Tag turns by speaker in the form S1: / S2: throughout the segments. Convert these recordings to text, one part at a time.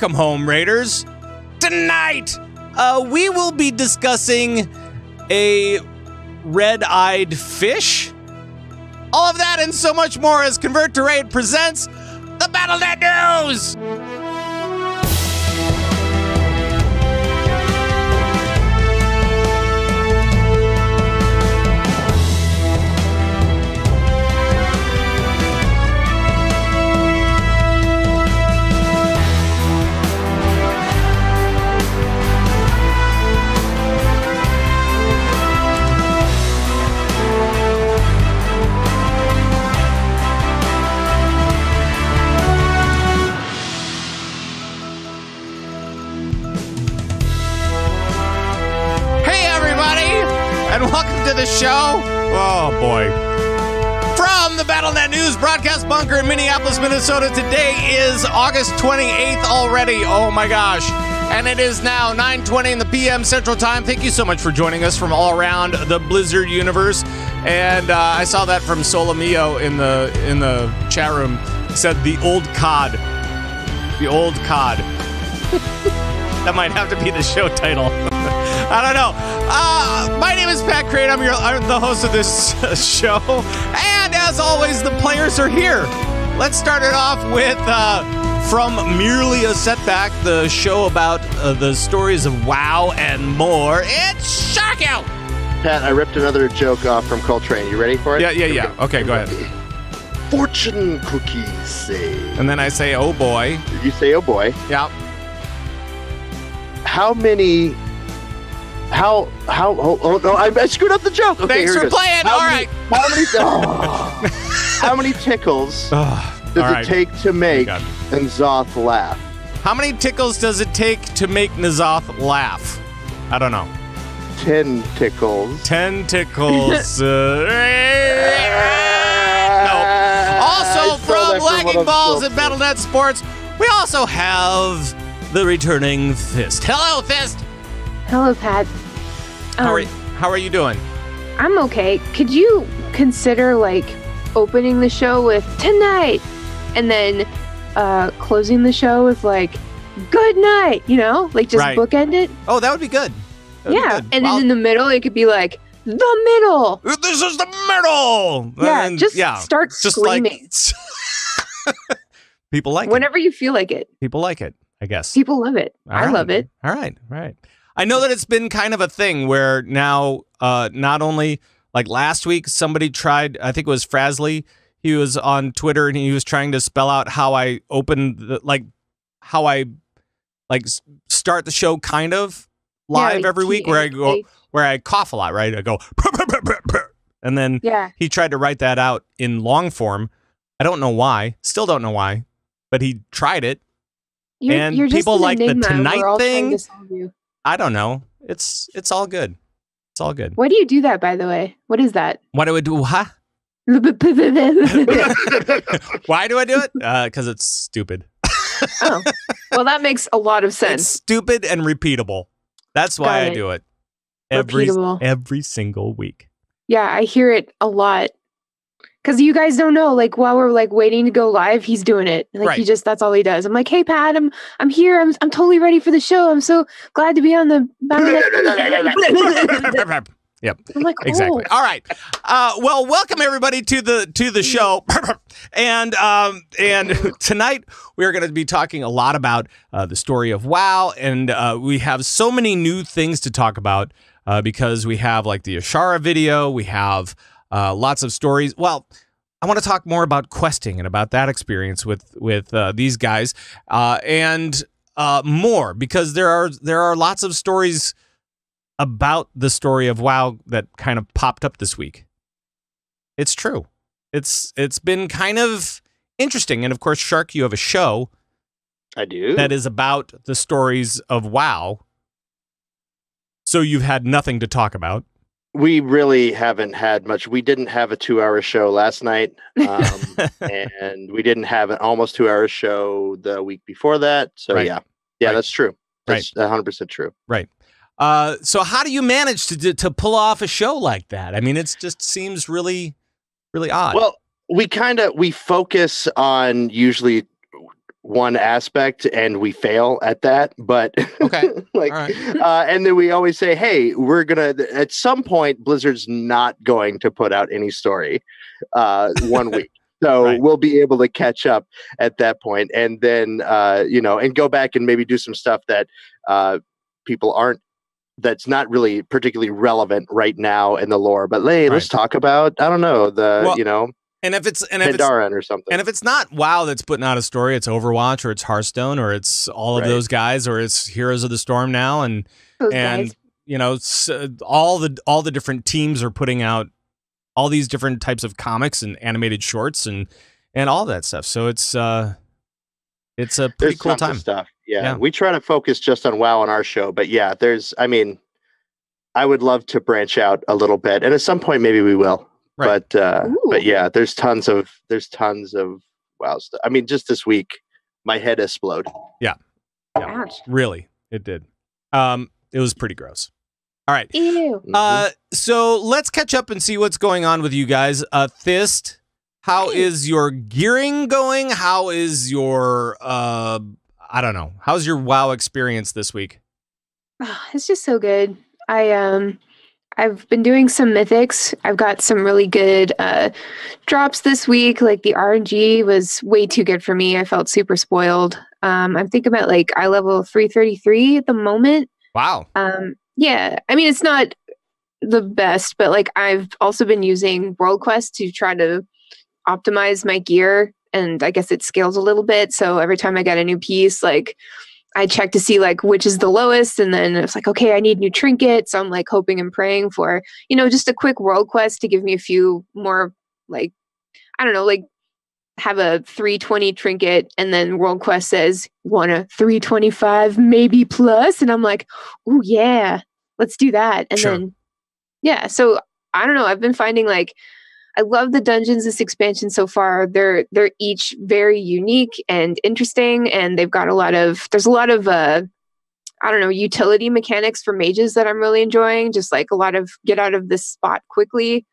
S1: Welcome home, Raiders. Tonight, we will be discussing a red-eyed fish. All of that and so much more as Convert to Raid presents the Battlenet News. And welcome to the show. Oh, boy. From the Battlenet News broadcast bunker in Minneapolis, Minnesota, today is August 28th already. Oh, my gosh. And it is now 9:20 in the p.m. Central Time. Thank you so much for joining us from all around the Blizzard universe. And I saw that from Solomio in the chat room. He said the Old Cod. The Old Cod. That might have to be the show title. I don't know. My name is Pat Krane. I'm the host of this show. And as always, the players are here. Let's start it off with, from Merely a Setback, the show about the stories of WoW and more. It's Sharku!
S2: Pat, I ripped another joke off from Coltrane. You ready for it?
S1: Yeah. Okay, go ahead.
S2: Fortune cookies say.
S1: And then I say, oh boy.
S2: You say, oh boy.
S1: Yeah.
S2: Oh no, I screwed up the joke. Okay,
S1: thanks for playing.
S2: How many tickles does it take to make N'Zoth laugh?
S1: How many tickles does it take to make N'Zoth laugh? I don't know.
S2: 10 tickles.
S1: 10 tickles. No. Also from Lagging Balls at Battlenet Sports, we also have the returning Thyst. Hello, Thyst.
S3: Hello, Pat.
S1: How are you doing?
S3: I'm okay. Could you consider, opening the show with tonight and then closing the show with, good night, just
S1: right.
S3: Bookend it?
S1: Oh, that would be good.
S3: Yeah, and then in the middle, it could be the middle.
S1: This is the middle.
S3: Yeah, start screaming.
S1: People like it.
S3: Whenever you feel like it.
S1: People like it, I guess.
S3: People love it. I love it.
S1: All right. I know that it's been kind of a thing where now, not only last week, somebody tried, I think it was Frasley, he was on Twitter and he was trying to spell out how I open how I start the show kind of live every week where I cough a lot, right? I go, and then he tried to write that out in long form. I don't know why, still don't know why, but he tried it. You're people like the tonight thing. I don't know. It's all good. It's all good.
S3: Why do you do that, by the way? What is that?
S1: Why do I do? Huh? Why do I do it? Because it's stupid.
S3: Oh, well, that makes a lot of sense.
S1: It's stupid and repeatable. That's why I do it every single week.
S3: Yeah, I hear it a lot. Because you guys don't know, while we're waiting to go live, he's doing it.
S1: Right.
S3: That's all he does. I'm like, hey Pat, I'm here. I'm totally ready for the show. I'm so glad to be on the Battlenet.
S1: Yep.
S3: I'm like,
S1: exactly. All right. Well, welcome everybody to the show. and tonight we're going to be talking a lot about the story of WoW, and we have so many new things to talk about because we have the Azshara video, we have lots of stories. Well, I want to talk more about questing and about that experience with these guys and more, because there are lots of stories about the story of WoW that kind of popped up this week. It's true. It's been kind of interesting. And of course, Shark, you have a show.
S2: I do.
S1: That is about the stories of WoW. So you've had nothing to talk about.
S2: We really haven't had much. We didn't have a 2-hour show last night, and we didn't have an almost 2-hour show the week before that. So yeah, that's true. That's 100% true.
S1: Right. So how do you manage to pull off a show like that? I mean, it just seems really, really odd.
S2: Well, we focus on usually one aspect and we fail at that, but
S1: okay.
S2: like,
S1: right.
S2: And then we always say, hey, we're gonna at some point Blizzard's not going to put out any story 1 week, so
S1: right.
S2: we'll be able to catch up at that point, and then and go back and maybe do some stuff that people aren't, that's not really particularly relevant right now in the lore, but hey, let's talk about, I don't know,
S1: and if it's
S2: Pandaren or something.
S1: And if it's not WoW that's putting out a story, it's Overwatch or it's Hearthstone or it's all of those guys or it's Heroes of the Storm now, and
S3: guys.
S1: all the different teams are putting out all these different types of comics and animated shorts and all that stuff. So it's a pretty cool time.
S2: Stuff. Yeah, we try to focus just on WoW on our show, but yeah, I would love to branch out a little bit, and at some point maybe we will. Right. But yeah, there's tons of WoW stuff. I mean, just this week, my head exploded.
S1: Yeah.
S3: Ouch.
S1: Really, it did. It was pretty gross. All right.
S3: Ew.
S1: So let's catch up and see what's going on with you guys. Thyst, how is your gearing going? How is your I don't know. How's your WoW experience this week?
S3: Oh, it's just so good. I've been doing some mythics. I've got some really good drops this week. Like the RNG was way too good for me. I felt super spoiled. I'm thinking about like eye level 333 at the moment.
S1: Wow.
S3: Yeah. I mean, it's not the best, but like I've also been using World Quest to try to optimize my gear, and I guess it scales a little bit. So every time I get a new piece, like I check to see like which is the lowest, and then it's like, okay, I need new trinkets. So I'm like hoping and praying for, just a quick world quest to give me a few more, like, I don't know, like have a 320 trinket, and then world quest says want a 325 maybe plus, and I'm like, oh yeah, let's do that. And then so I don't know, I've been finding like I love the dungeons this expansion so far. They're each very unique and interesting, and they've got there's a lot of I don't know, utility mechanics for mages that I'm really enjoying. Just like a lot of get out of this spot quickly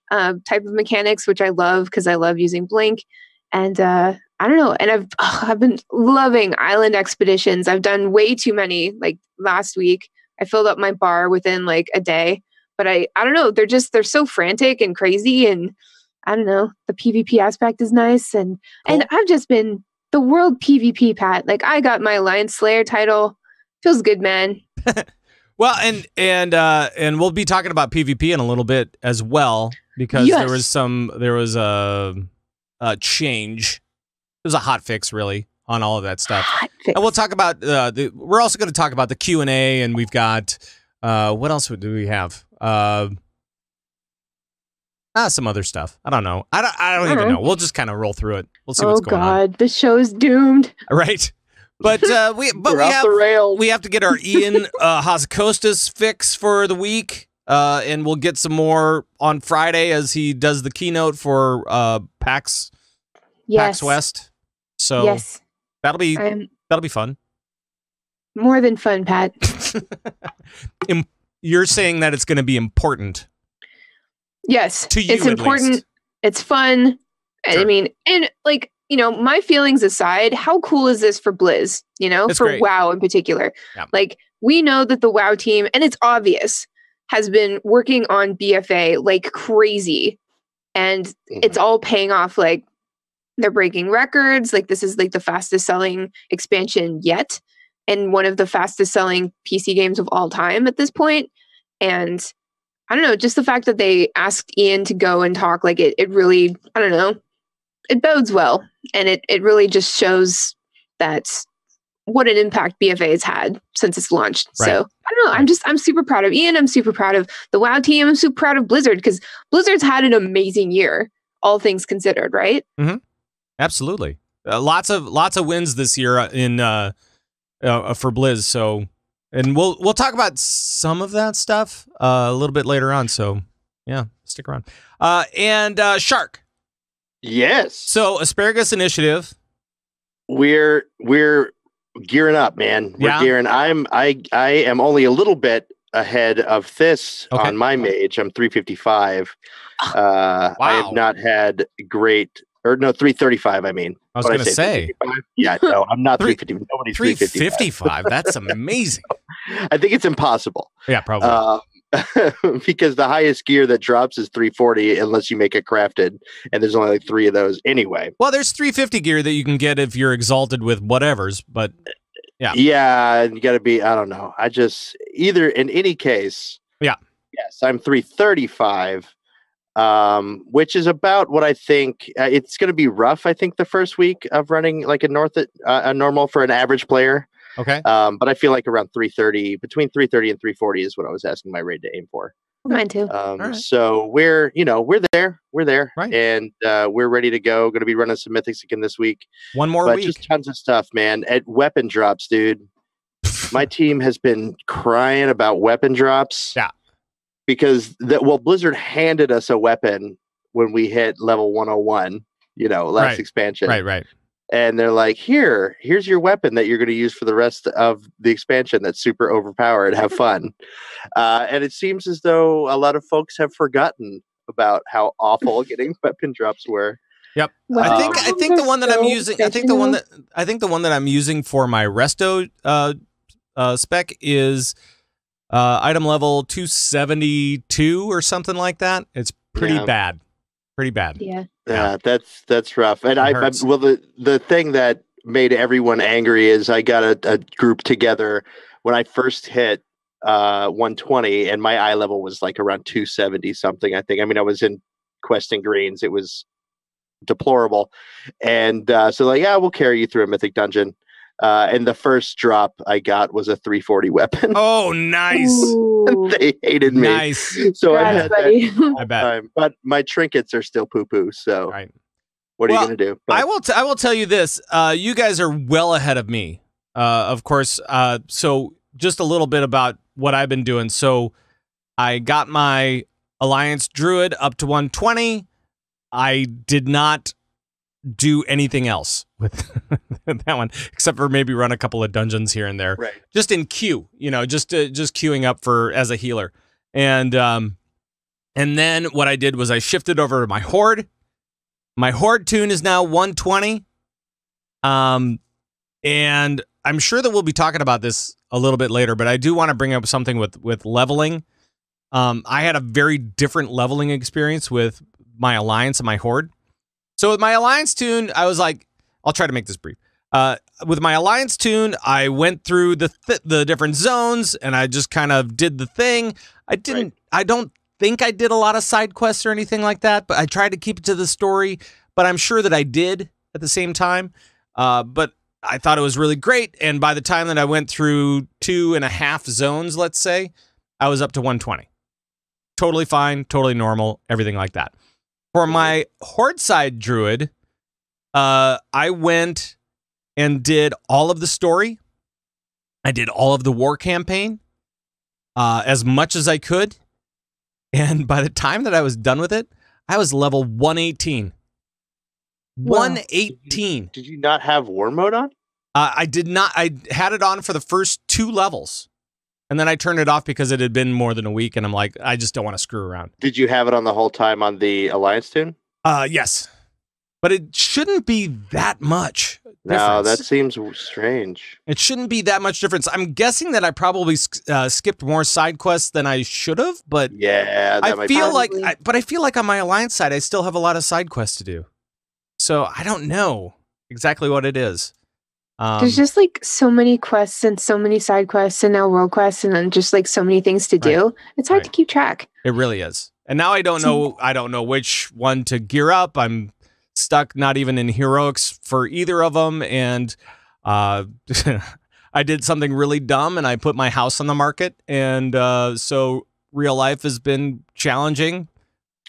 S3: type of mechanics, which I love because I love using Blink. And I don't know, and I've been loving island expeditions. I've done way too many. Like last week, I filled up my bar within like a day. But I don't know, they're so frantic and crazy, and I don't know, the PvP aspect is nice, and I've just been the world PvP, Pat. Like I got my Alliance Slayer title. Feels good, man.
S1: Well, and we'll be talking about PvP in a little bit as well, because there was a change. It was a hot fix really on all of that stuff. And we'll talk about we're also going to talk about the Q&A, and we've got what else do we have? Some other stuff. I don't know. I don't even know. We'll just kind of roll through it. We'll see what's going on. Oh God,
S3: the show's doomed.
S1: Right. But we have to get our Ian Hazzakostas fix for the week, and we'll get some more on Friday as he does the keynote for PAX West. So that'll be fun.
S3: More than fun, Pat.
S1: You're saying that it's going to be important.
S3: Yes,
S1: to you,
S3: it's important.
S1: Least.
S3: It's fun. Sure. I mean, and like, my feelings aside, how cool is this for Blizz?
S1: It's
S3: for
S1: great.
S3: WoW in particular.
S1: Yeah.
S3: Like, we know that the WoW team, and it's obvious, has been working on BFA like crazy, and it's all paying off. Like, they're breaking records. Like, this is like the fastest selling expansion yet, and one of the fastest selling PC games of all time at this point. And I don't know, just the fact that they asked Ian to go and talk, like it really, I don't know, it bodes well. And it really just shows that what an impact BFA has had since it's launched. Right. So I don't know, I'm super proud of Ian. I'm super proud of the WoW team. I'm super proud of Blizzard, because Blizzard's had an amazing year, all things considered, right?
S1: Mm-hmm. Absolutely. Lots of wins this year in for Blizz. So, and we'll talk about some of that stuff a little bit later on. So, yeah, stick around. And Shark.
S2: Yes.
S1: So, Asparagus Initiative.
S2: We're gearing up, man. We're gearing. I am only a little bit ahead of Thyst on my mage. I'm 355. Wow. I have not had great Or no, 335. I mean,
S1: I was going to say.
S2: Yeah, no, I'm not 350. Nobody's
S1: 355. That's amazing.
S2: I think it's impossible.
S1: Yeah, probably.
S2: Because the highest gear that drops is 340 unless you make it crafted, and there's only like 3 of those anyway.
S1: Well, there's 350 gear that you can get if you're exalted with whatevers, but yeah.
S2: Yeah, you got to be, I don't know. I just, either in any case.
S1: Yeah.
S2: Yes, I'm 335, which is about what I think. It's going to be rough, I think, the first week of running like a normal for an average player.
S1: Okay.
S2: But I feel like around 330, between 330 and 340 is what I was asking my raid to aim for.
S3: Mine too.
S2: Right. So we're there,
S1: right.
S2: And we're ready to go. Going to be running some mythics again this week.
S1: One more week.
S2: Just tons of stuff, man. At weapon drops, dude. My team has been crying about weapon drops.
S1: Yeah.
S2: Because Blizzard handed us a weapon when we hit level 101. Last expansion.
S1: Right.
S2: And they're like, here's your weapon that you're going to use for the rest of the expansion that's super overpowered. Have fun. And it seems as though a lot of folks have forgotten about how awful getting weapon drops were.
S1: Yep. I think the one that I'm using, I think the one that I'm using for my resto spec is item level 272 or something like that. It's pretty bad. Pretty bad.
S3: Yeah,
S2: that's rough. And the thing that made everyone angry is I got a group together when I first hit 120, and my eye level was like around 270 something. I think. I mean, I was in questing greens. It was deplorable, and so like, yeah, we'll carry you through a mythic dungeon. And the first drop I got was a 340 weapon.
S1: Oh, nice.
S2: They hated me.
S1: Nice.
S2: So I had that
S1: I bet.
S2: time. But my trinkets are still poo-poo. So what are you going to do? But
S1: I will tell you this. You guys are well ahead of me, of course. So just a little bit about what I've been doing. So I got my Alliance Druid up to 120. I did not do anything else with that one, except for maybe run a couple of dungeons here and there, just in queue, just queuing up as a healer. And then what I did was I shifted over to my Horde. My Horde tune is now 120. And I'm sure that we'll be talking about this a little bit later, but I do want to bring up something with leveling. I had a very different leveling experience with my Alliance and my Horde. So with my Alliance tune, I was like, I'll try to make this brief. With my Alliance tune, I went through the different zones, and I just kind of did the thing. I don't think I did a lot of side quests or anything like that, but I tried to keep it to the story. But I'm sure that I did at the same time. But I thought it was really great. And by the time that I went through 2.5 zones, let's say, I was up to 120. Totally fine, totally normal, everything like that. For my Horde side Druid, I went and did all of the story. I did all of the war campaign as much as I could. And by the time that I was done with it, I was level 118. Wow. 118.
S2: Did you not have war mode on?
S1: I did not. I had it on for the first 2 levels. And then I turned it off because it had been more than a week, and I'm like, I just don't want to screw around.
S2: Did you have it on the whole time on the Alliance tune?
S1: Yes. But it shouldn't be that much difference.
S2: No, that seems strange.
S1: It shouldn't be that much difference. I'm guessing that I probably skipped more side quests than I should have, but
S2: yeah,
S1: I feel like on my Alliance side, I still have a lot of side quests to do. So I don't know exactly what it is.
S3: There's just like so many quests and so many side quests and now world quests and then just like so many things to do. It's hard to keep track.
S1: It really is. And now I don't know which one to gear up. I'm stuck not even in heroics for either of them. And I did something really dumb and I put my house on the market. And so real life has been challenging.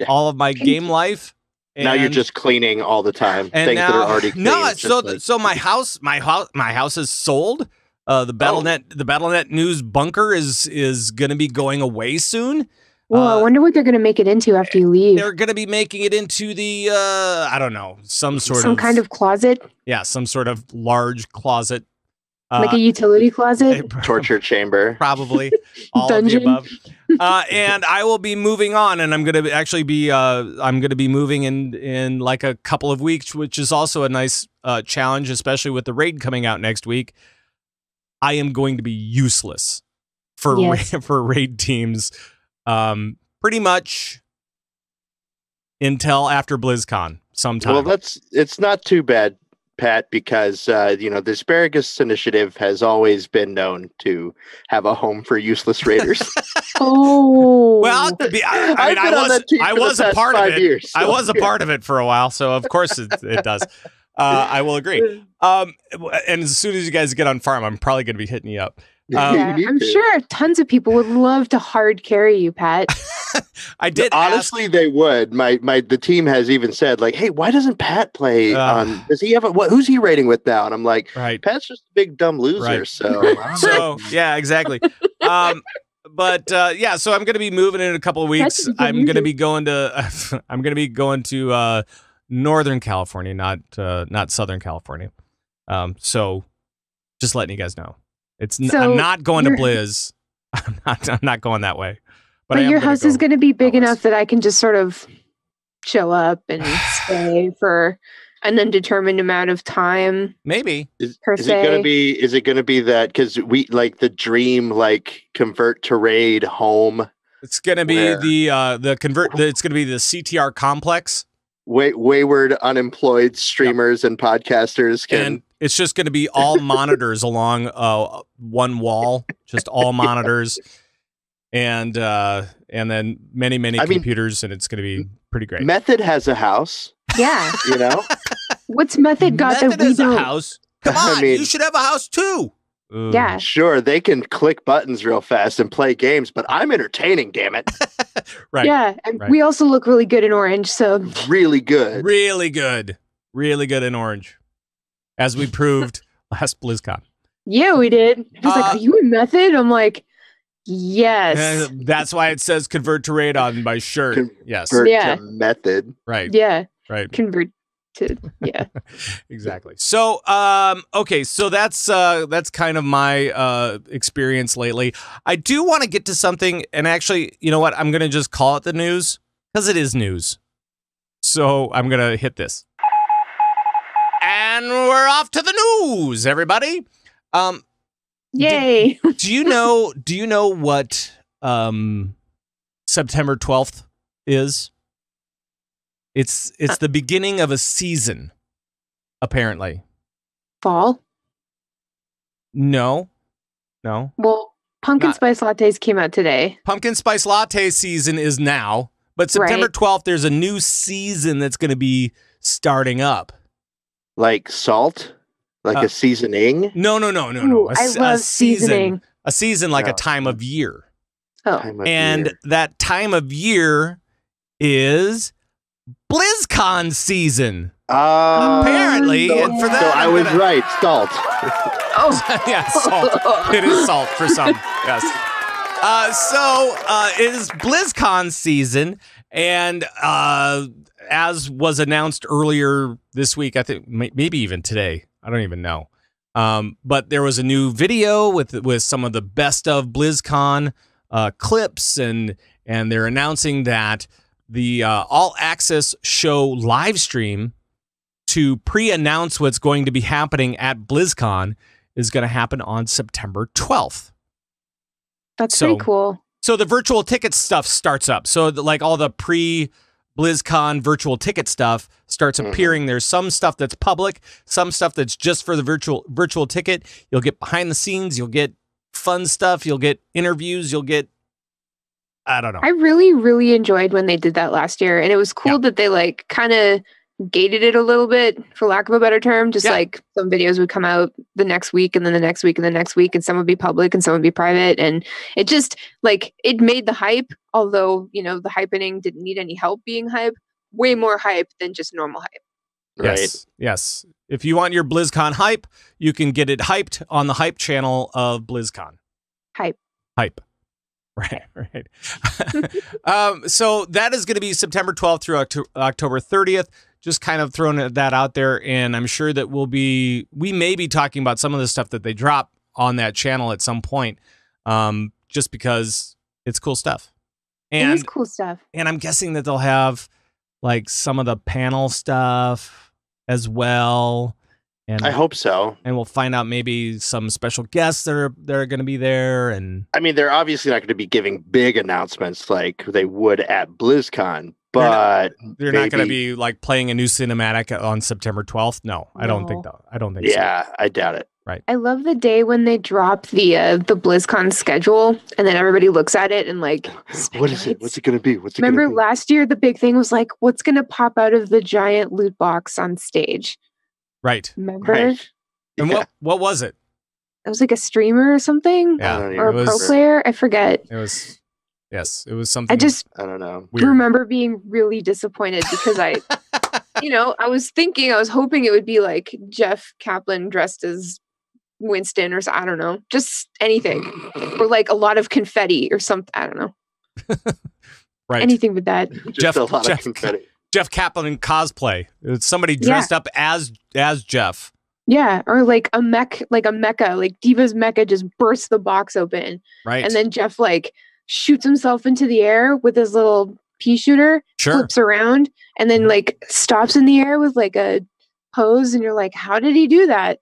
S1: All of my game life. And
S2: now you're just cleaning all the time. Things that are already clean.
S1: No, so my house is sold. The Battlenet News bunker is going to be going away soon.
S3: Well, I wonder what they're going to make it into after you leave.
S1: They're going to be making it into the I don't know, some kind of
S3: closet.
S1: Yeah, some sort of large closet.
S3: Like a utility closet?
S2: Torture chamber.
S1: Probably. All
S3: Dungeon.
S1: of the above. And I will be moving on, and I'm going to actually be moving in like a couple of weeks, which is also a nice challenge, especially with the raid coming out next week. I am going to be useless for for raid teams pretty much until after BlizzCon sometime.
S2: Well, it's not too bad, Pat, because the Asparagus Initiative has always been known to have a home for useless raiders.
S3: Oh,
S1: well, I was a part of it. Years, so, I was a part of it for a while, so of course it does. I will agree. And as soon as you guys get on farm, I'm probably going to be hitting you up.
S3: I'm sure tons of people would love to hard carry you, Pat.
S1: I did.
S2: Honestly, they would. The team has even said, like, "Hey, why doesn't Pat play on? Does he have who's he raiding with now?" And I'm like, Pat's just a big dumb loser.
S1: Right.
S2: So
S1: yeah, exactly. So I'm going to be moving in a couple of weeks. I'm going to be going to Northern California, not Southern California. So just letting you guys know. I'm not going to Blizz. I'm not going that way.
S3: But your house is going to be big enough that I can just sort of show up and stay for an undetermined amount of time.
S1: Maybe.
S2: Is it going to be that because we like the dream convert to raid home?
S1: It's going to be the convert. It's going to be the CTR complex.
S2: Wayward unemployed streamers and podcasters can.
S1: And it's just going to be all monitors along one wall, just all monitors, and then many computers, and it's going to be pretty great.
S2: Method has a house.
S3: Yeah,
S2: what's
S3: Method got
S1: Method
S3: that we don't?
S1: A house. Come on, you should have a house too.
S3: Yeah,
S2: sure. They can click buttons real fast and play games, but I'm entertaining. Damn it!
S1: Right.
S3: Yeah, and we also look really good in orange. So
S2: really good
S1: in orange, as we proved last BlizzCon.
S3: Yeah, we did. He's like, "Are you in Method?" I'm like, "Yes."
S1: That's why it says "convert to raid" on my shirt. Yes.
S2: To Method.
S1: Right.
S3: Yeah.
S1: Right.
S3: Convert.
S1: Exactly. So okay, so that's kind of my experience lately. I do want to get to something, and actually, you know what, I'm gonna just call it the news because it is news. So I'm gonna hit this, and we're off to the news, everybody.
S3: Yay.
S1: Do you know what September 12th is? It's the beginning of a season, apparently.
S3: Fall?
S1: No.
S3: Well, pumpkin spice lattes came out today.
S1: Pumpkin spice latte season is now, but September 12th, there's a new season that's going to be starting up.
S2: Like salt? Like a seasoning?
S1: No.
S3: Ooh, I love seasoning.
S1: A season like a time of year.
S3: And
S1: that time of year is BlizzCon season. Apparently, and for that,
S2: so I was right. Salt.
S1: Yeah, salt. It is salt for some. Yes. So it is BlizzCon season, and as was announced earlier this week, I think maybe even today. I don't even know. But there was a new video with some of the best of BlizzCon clips, and they're announcing that the All Access show live stream to pre-announce what's going to be happening at BlizzCon is going to happen on September 12th.
S3: That's pretty cool.
S1: So the virtual ticket stuff starts up. So like all the pre-BlizzCon virtual ticket stuff starts appearing. There's some stuff that's public, some stuff that's just for the virtual ticket. You'll get behind the scenes. You'll get fun stuff. You'll get interviews. You'll get, I don't know.
S3: I really, really enjoyed when they did that last year. And it was cool that they kind of gated it a little bit, for lack of a better term. Just some videos would come out the next week and then the next week and the next week, and some would be public and some would be private. And it just it made the hype, although, the hypening didn't need any help being hype, way more hype than just normal hype.
S2: Right.
S1: Yes. If you want your BlizzCon hype, you can get it hyped on the hype channel of BlizzCon.
S3: Hype.
S1: Right. Right. So that is going to be September 12th through October 30th. Just kind of throwing that out there, and I'm sure that we may be talking about some of the stuff that they drop on that channel at some point, just because it's cool stuff. And
S3: it is cool stuff.
S1: And I'm guessing that they'll have like some of the panel stuff as well. And
S2: I hope so.
S1: And we'll find out maybe some special guests that are going to be there. And
S2: I mean, they're obviously not going to be giving big announcements like they would at BlizzCon, but
S1: they're not going to be like playing a new cinematic on September 12th. No, I don't think so. I don't think so.
S2: Yeah, I doubt it.
S1: Right.
S3: I love the day when they drop the BlizzCon schedule and then everybody looks at it and like,
S2: what is it? What's it going to be?
S3: Remember last year, the big thing was like, what's going to pop out of the giant loot box on stage?
S1: Right.
S3: Remember?
S2: Right.
S1: And what was it?
S3: It was like a streamer or something?
S1: Yeah.
S3: Or a pro player? I forget.
S1: It was, yes, it was something.
S2: I don't know.
S3: I remember being really disappointed because I was hoping it would be like Jeff Kaplan dressed as Winston or I don't know, just anything. Or like a lot of confetti or something. I don't know.
S1: Right.
S3: Anything but that.
S2: Just a lot of confetti.
S1: Jeff Kaplan in cosplay. It's somebody dressed up as Jeff.
S3: Yeah, or like a mecha, like D.Va's mecha just bursts the box open.
S1: Right.
S3: And then Jeff like shoots himself into the air with his little pea shooter, flips around, and then like stops in the air with like a pose, and you're like, how did he do that?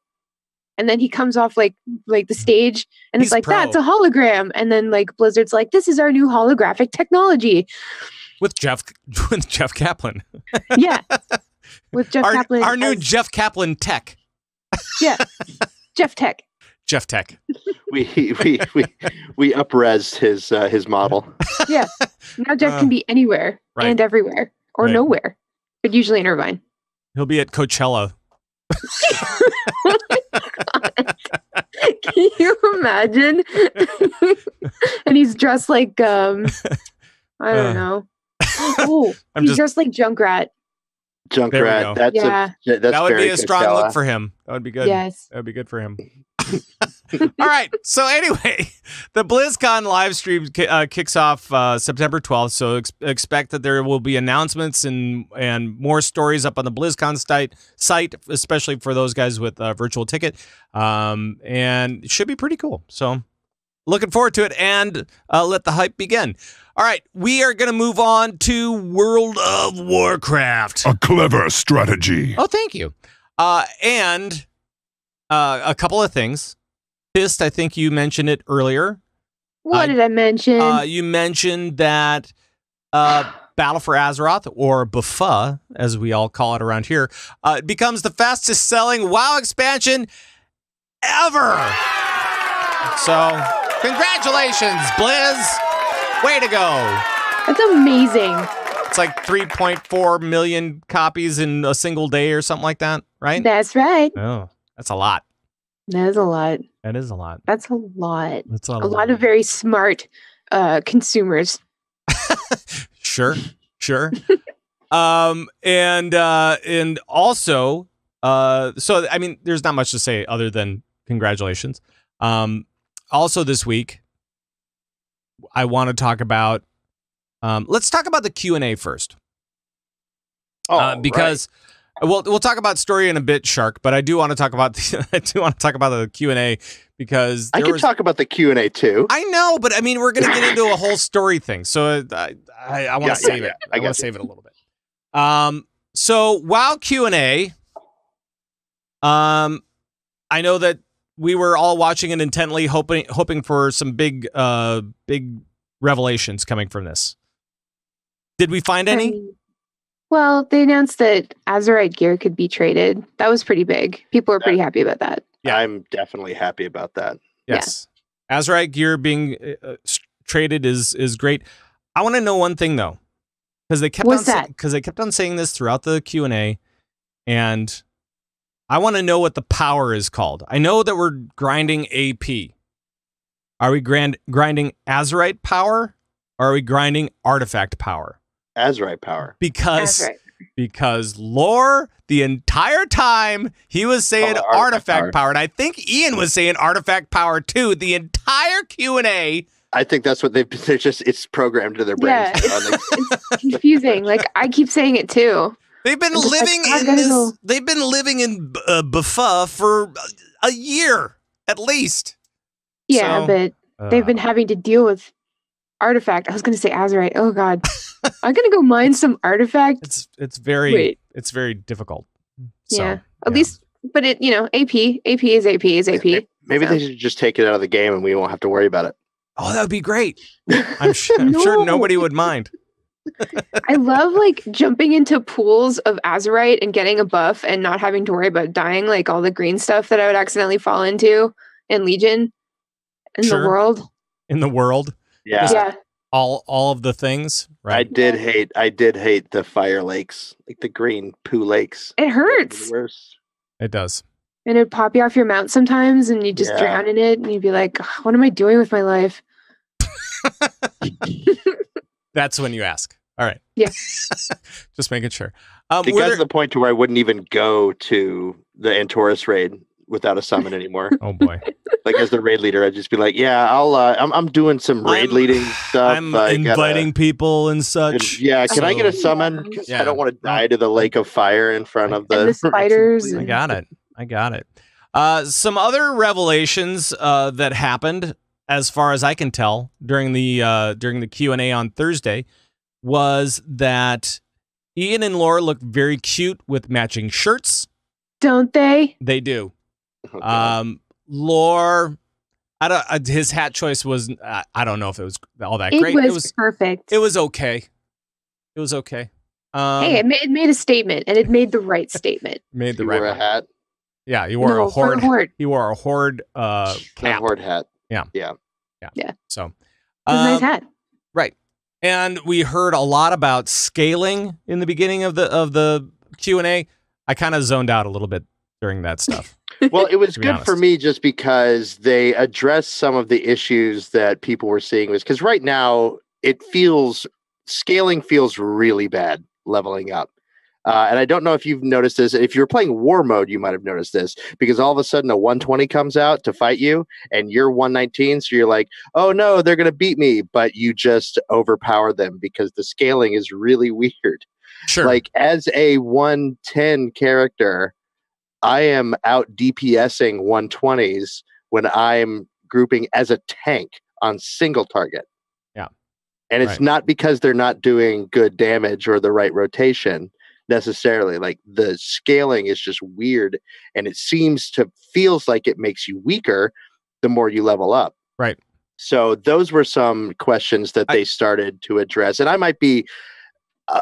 S3: And then he comes off like the stage, and it's like, that's a hologram. And then like Blizzard's like, this is our new holographic technology.
S1: With Jeff Kaplan.
S3: Yeah. With Jeff Kaplan.
S1: Our new Jeff Kaplan tech.
S3: Yeah. Jeff Tech.
S1: Jeff Tech.
S2: We up-resed his model.
S3: Yeah. Now Jeff can be anywhere and everywhere or nowhere, but usually in Irvine.
S1: He'll be at Coachella.
S3: Oh my God. Can you imagine? And he's dressed like I don't know. Oh, he's dressed like Junkrat.
S2: Junkrat.
S1: That would be a strong look for him. That would be good.
S3: Yes.
S1: That would be good for him. All right. So anyway, the BlizzCon live stream kicks off September 12th. So expect that there will be announcements and more stories up on the BlizzCon site, especially for those guys with a virtual ticket. And it should be pretty cool. So looking forward to it, and let the hype begin. All right, we are going to move on to World of Warcraft.
S4: A clever strategy.
S1: Oh, thank you. And a couple of things. Thyst, I think you mentioned it earlier.
S3: What did I mention?
S1: You mentioned that Battle for Azeroth, or BFA, as we all call it around here, becomes the fastest selling WoW expansion ever. So, congratulations, Blizz. Way to go.
S3: That's amazing.
S1: It's like 3.4 million copies in a single day or something like that, right?
S3: That's right.
S1: Oh, that's a lot.
S3: That is a lot.
S1: That is a lot.
S3: That's a lot.
S1: That's a
S3: lot of very smart consumers.
S1: Sure. And also, so I mean, there's not much to say other than congratulations. Also this week, I want to talk about, let's talk about the Q&A first. Because we'll talk about story in a bit, Shark, but I do want to talk about the Q&A because
S2: I can talk about the Q&A too.
S1: I know, but I mean, we're going to get into a whole story thing. So I want to save it. I want to save it a little bit. So WoW Q&A, I know that we were all watching it intently, hoping for some big revelations coming from this. Did we find any?
S3: Well, they announced that Azerite gear could be traded. That was pretty big. People were pretty happy about that.
S2: Yeah, I'm definitely happy about that.
S1: Yes. Yeah. Azerite gear being traded is great. I want to know one thing though, because they kept on saying this throughout the Q&A, and I want to know what the power is called. I know that we're grinding AP. Are we grinding Azerite power, or are we grinding artifact power?
S2: Azerite power.
S1: Because Lore, the entire time, he was saying artifact power. And I think Ian was saying artifact power too. The entire Q&A
S2: I think that's what they're just, it's programmed into their brains.
S3: Yeah, it's confusing. Like, I keep saying it too.
S1: They've been living in this. They've been living in Buffa for a year at least.
S3: Yeah, but they've been having to deal with artifact. I was going to say Azerite. Oh God, I'm going to go mine some artifact.
S1: It's very difficult. So,
S3: yeah, at least, but it AP is AP.
S2: Maybe they should just take it out of the game and we won't have to worry about it.
S1: Oh, that would be great. I'm sure nobody would mind.
S3: I love like jumping into pools of Azerite and getting a buff and not having to worry about dying, like all the green stuff that I would accidentally fall into in Legion in the world.
S1: In the world?
S3: Yeah.
S1: All of the things, right?
S2: I did hate the fire lakes, like the green poo lakes.
S3: It hurts.
S1: It does.
S3: And it'd pop you off your mount sometimes and you just drown in it and you'd be like, what am I doing with my life?
S1: That's when you ask. All right.
S3: Yeah.
S1: Just making sure.
S2: It got to the point to where I wouldn't even go to the Antorus raid without a summon anymore.
S1: Oh boy.
S2: Like as the raid leader, I'd just be like, yeah, I'm doing some raid leading stuff.
S1: I'm inviting people and such.
S2: Can I get a summon? Because I don't want to die to the lake of fire in front of the
S3: spiders.
S1: I got it. Some other revelations that happened, as far as I can tell, during the Q&A on Thursday, was that Ian and Laura look very cute with matching shirts.
S3: Don't they?
S1: They do.
S2: Okay.
S1: Lore, his hat choice was, I don't know if it was all that great.
S3: It was perfect.
S1: It was okay. Hey,
S3: it made a statement, and it made the right statement.
S1: Made the
S2: you
S1: right
S2: wore a hat?
S1: Yeah, he wore a horde. He wore a horde cap.
S2: A horde hat.
S1: Yeah. So,
S3: it was a nice hat.
S1: Right. And we heard a lot about scaling in the beginning of the Q&A. I kind of zoned out a little bit during that stuff.
S2: Well, it was good for me just because they addressed some of the issues that people were seeing. Because right now scaling feels really bad leveling up. And I don't know if you've noticed this. If you're playing war mode, you might have noticed this because all of a sudden a 120 comes out to fight you and you're 119. So you're like, oh no, they're going to beat me. But you just overpower them because the scaling is really weird.
S1: Sure.
S2: Like as a 110 character, I am out DPSing 120s when I'm grouping as a tank on single target.
S1: Yeah.
S2: And it's not because they're not doing good damage or the right rotation necessarily. Like the scaling is just weird and it feels like it makes you weaker the more you level up.
S1: Right.
S2: So those were some questions that they started to address. And I might be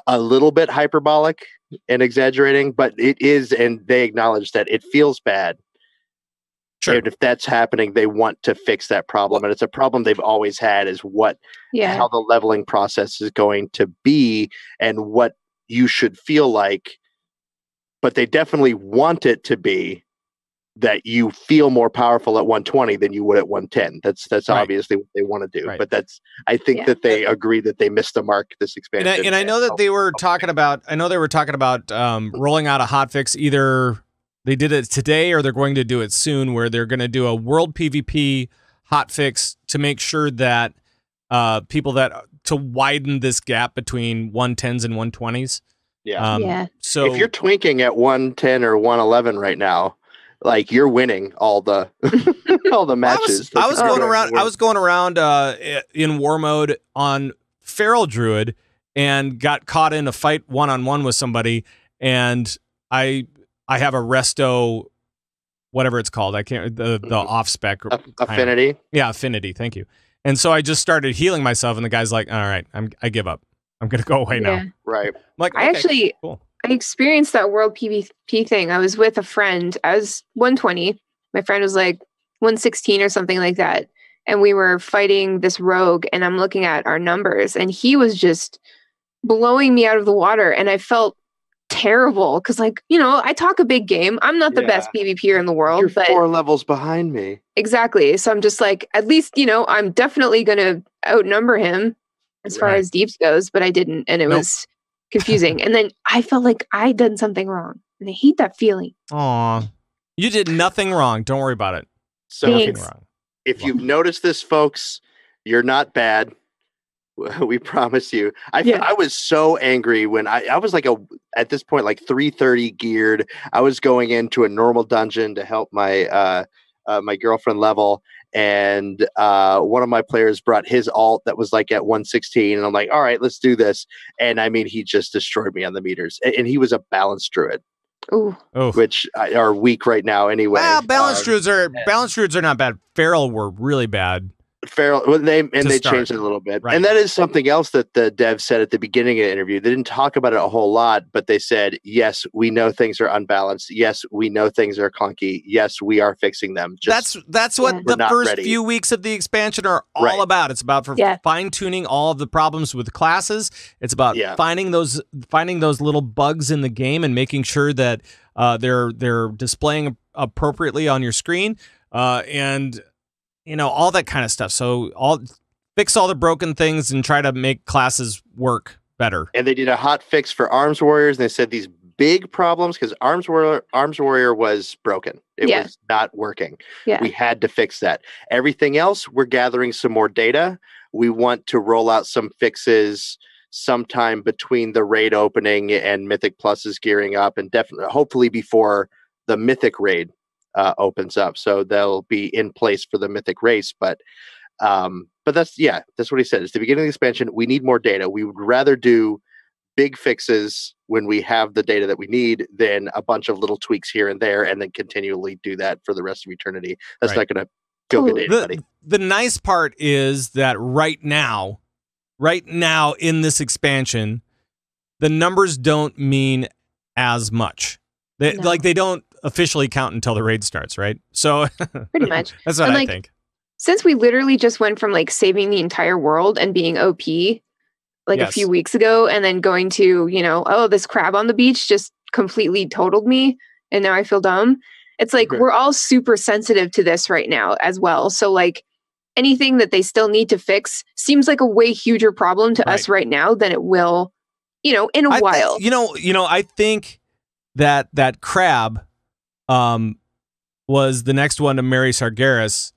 S2: a little bit hyperbolic and exaggerating, but it is, and they acknowledge that it feels bad. Sure. And if that's happening, they want to fix that problem. And it's a problem they've always had is how the leveling process is going to be and what you should feel like. But they definitely want it to be that you feel more powerful at 120 than you would at 110. That's obviously what they want to do. Right. But I think that they agree that they missed the mark this expansion.
S1: And I know that they were talking about, rolling out a hotfix. Either they did it today or they're going to do it soon, where they're going to do a world PvP hotfix to make sure that to widen this gap between 110s and 120s.
S2: Yeah.
S1: So
S2: if you're twinking at 110 or 111 right now, like you're winning all the all the matches.
S1: I was going around in war mode on Feral Druid and got caught in a fight one-on-one with somebody, and I have a resto, whatever it's called. I can't the off spec
S2: affinity.
S1: Yeah, affinity. Thank you. And so I just started healing myself, and the guy's like, "All right, I give up. I'm gonna go away now."
S2: Right.
S1: I'm like, okay, cool.
S3: I experienced that world PvP thing. I was with a friend. I was 120. My friend was like 116 or something like that. And we were fighting this rogue, and I'm looking at our numbers, and he was just blowing me out of the water. And I felt terrible because, like, I talk a big game. I'm not the best PvPer in the world.
S2: You're 4 levels behind me.
S3: Exactly. So I'm just like, at least, I'm definitely going to outnumber him as far as deeps goes, but I didn't. And it was confusing. And then I felt like I'd done something wrong. And I hate that feeling.
S1: Aw. You did nothing wrong. Don't worry about it.
S2: So if you've noticed this, folks, You're not bad. We promise you. I was so angry when I was like at this point, like 330 geared. I was going into a normal dungeon to help my my girlfriend level. And one of my players brought his alt that was like at 116. And I'm like, all right, let's do this. And I mean, he just destroyed me on the meters. And he was a balanced druid.
S3: Ooh.
S2: Which are weak right now anyway.
S1: Well, balanced druids are not bad. Feral were really bad.
S2: Feral, well, they changed it a little bit, right. And that is something else that the dev said at the beginning of the interview. They didn't talk about it a whole lot, but they said, "Yes, we know things are unbalanced. Yes, we know things are clunky. Yes, we are fixing them."
S1: That's what the first few weeks of the expansion are all about. It's about fine tuning all of the problems with classes. It's about finding those little bugs in the game and making sure that they're displaying appropriately on your screen, and all that kind of stuff. So fix all the broken things and try to make classes work better.
S2: And they did a hot fix for Arms Warriors. And they said these big problems, because Arms Warrior was broken. It was not working. Yeah. We had to fix that. Everything else, we're gathering some more data. We want to roll out some fixes sometime between the raid opening and Mythic Plus is gearing up, and definitely, hopefully before the Mythic raid opens up, so they'll be in place for the Mythic race. But that's what he said. It's the beginning of the expansion. We need more data. We would rather do big fixes when we have the data that we need than a bunch of little tweaks here and there, and then continually do that for the rest of eternity. That's not going to feel good to anybody.
S1: The nice part is that right now in this expansion, the numbers don't mean as much. They don't officially count until the raid starts, right? So
S3: pretty much.
S1: That's what I think.
S3: Since we literally just went from like saving the entire world and being OP a few weeks ago, and then going to, this crab on the beach just completely totaled me, and now I feel dumb. It's like we're all super sensitive to this right now as well. So like anything that they still need to fix seems like a way huger problem to us right now than it will, in a while.
S1: I think that crab was the next one to marry Sargeras.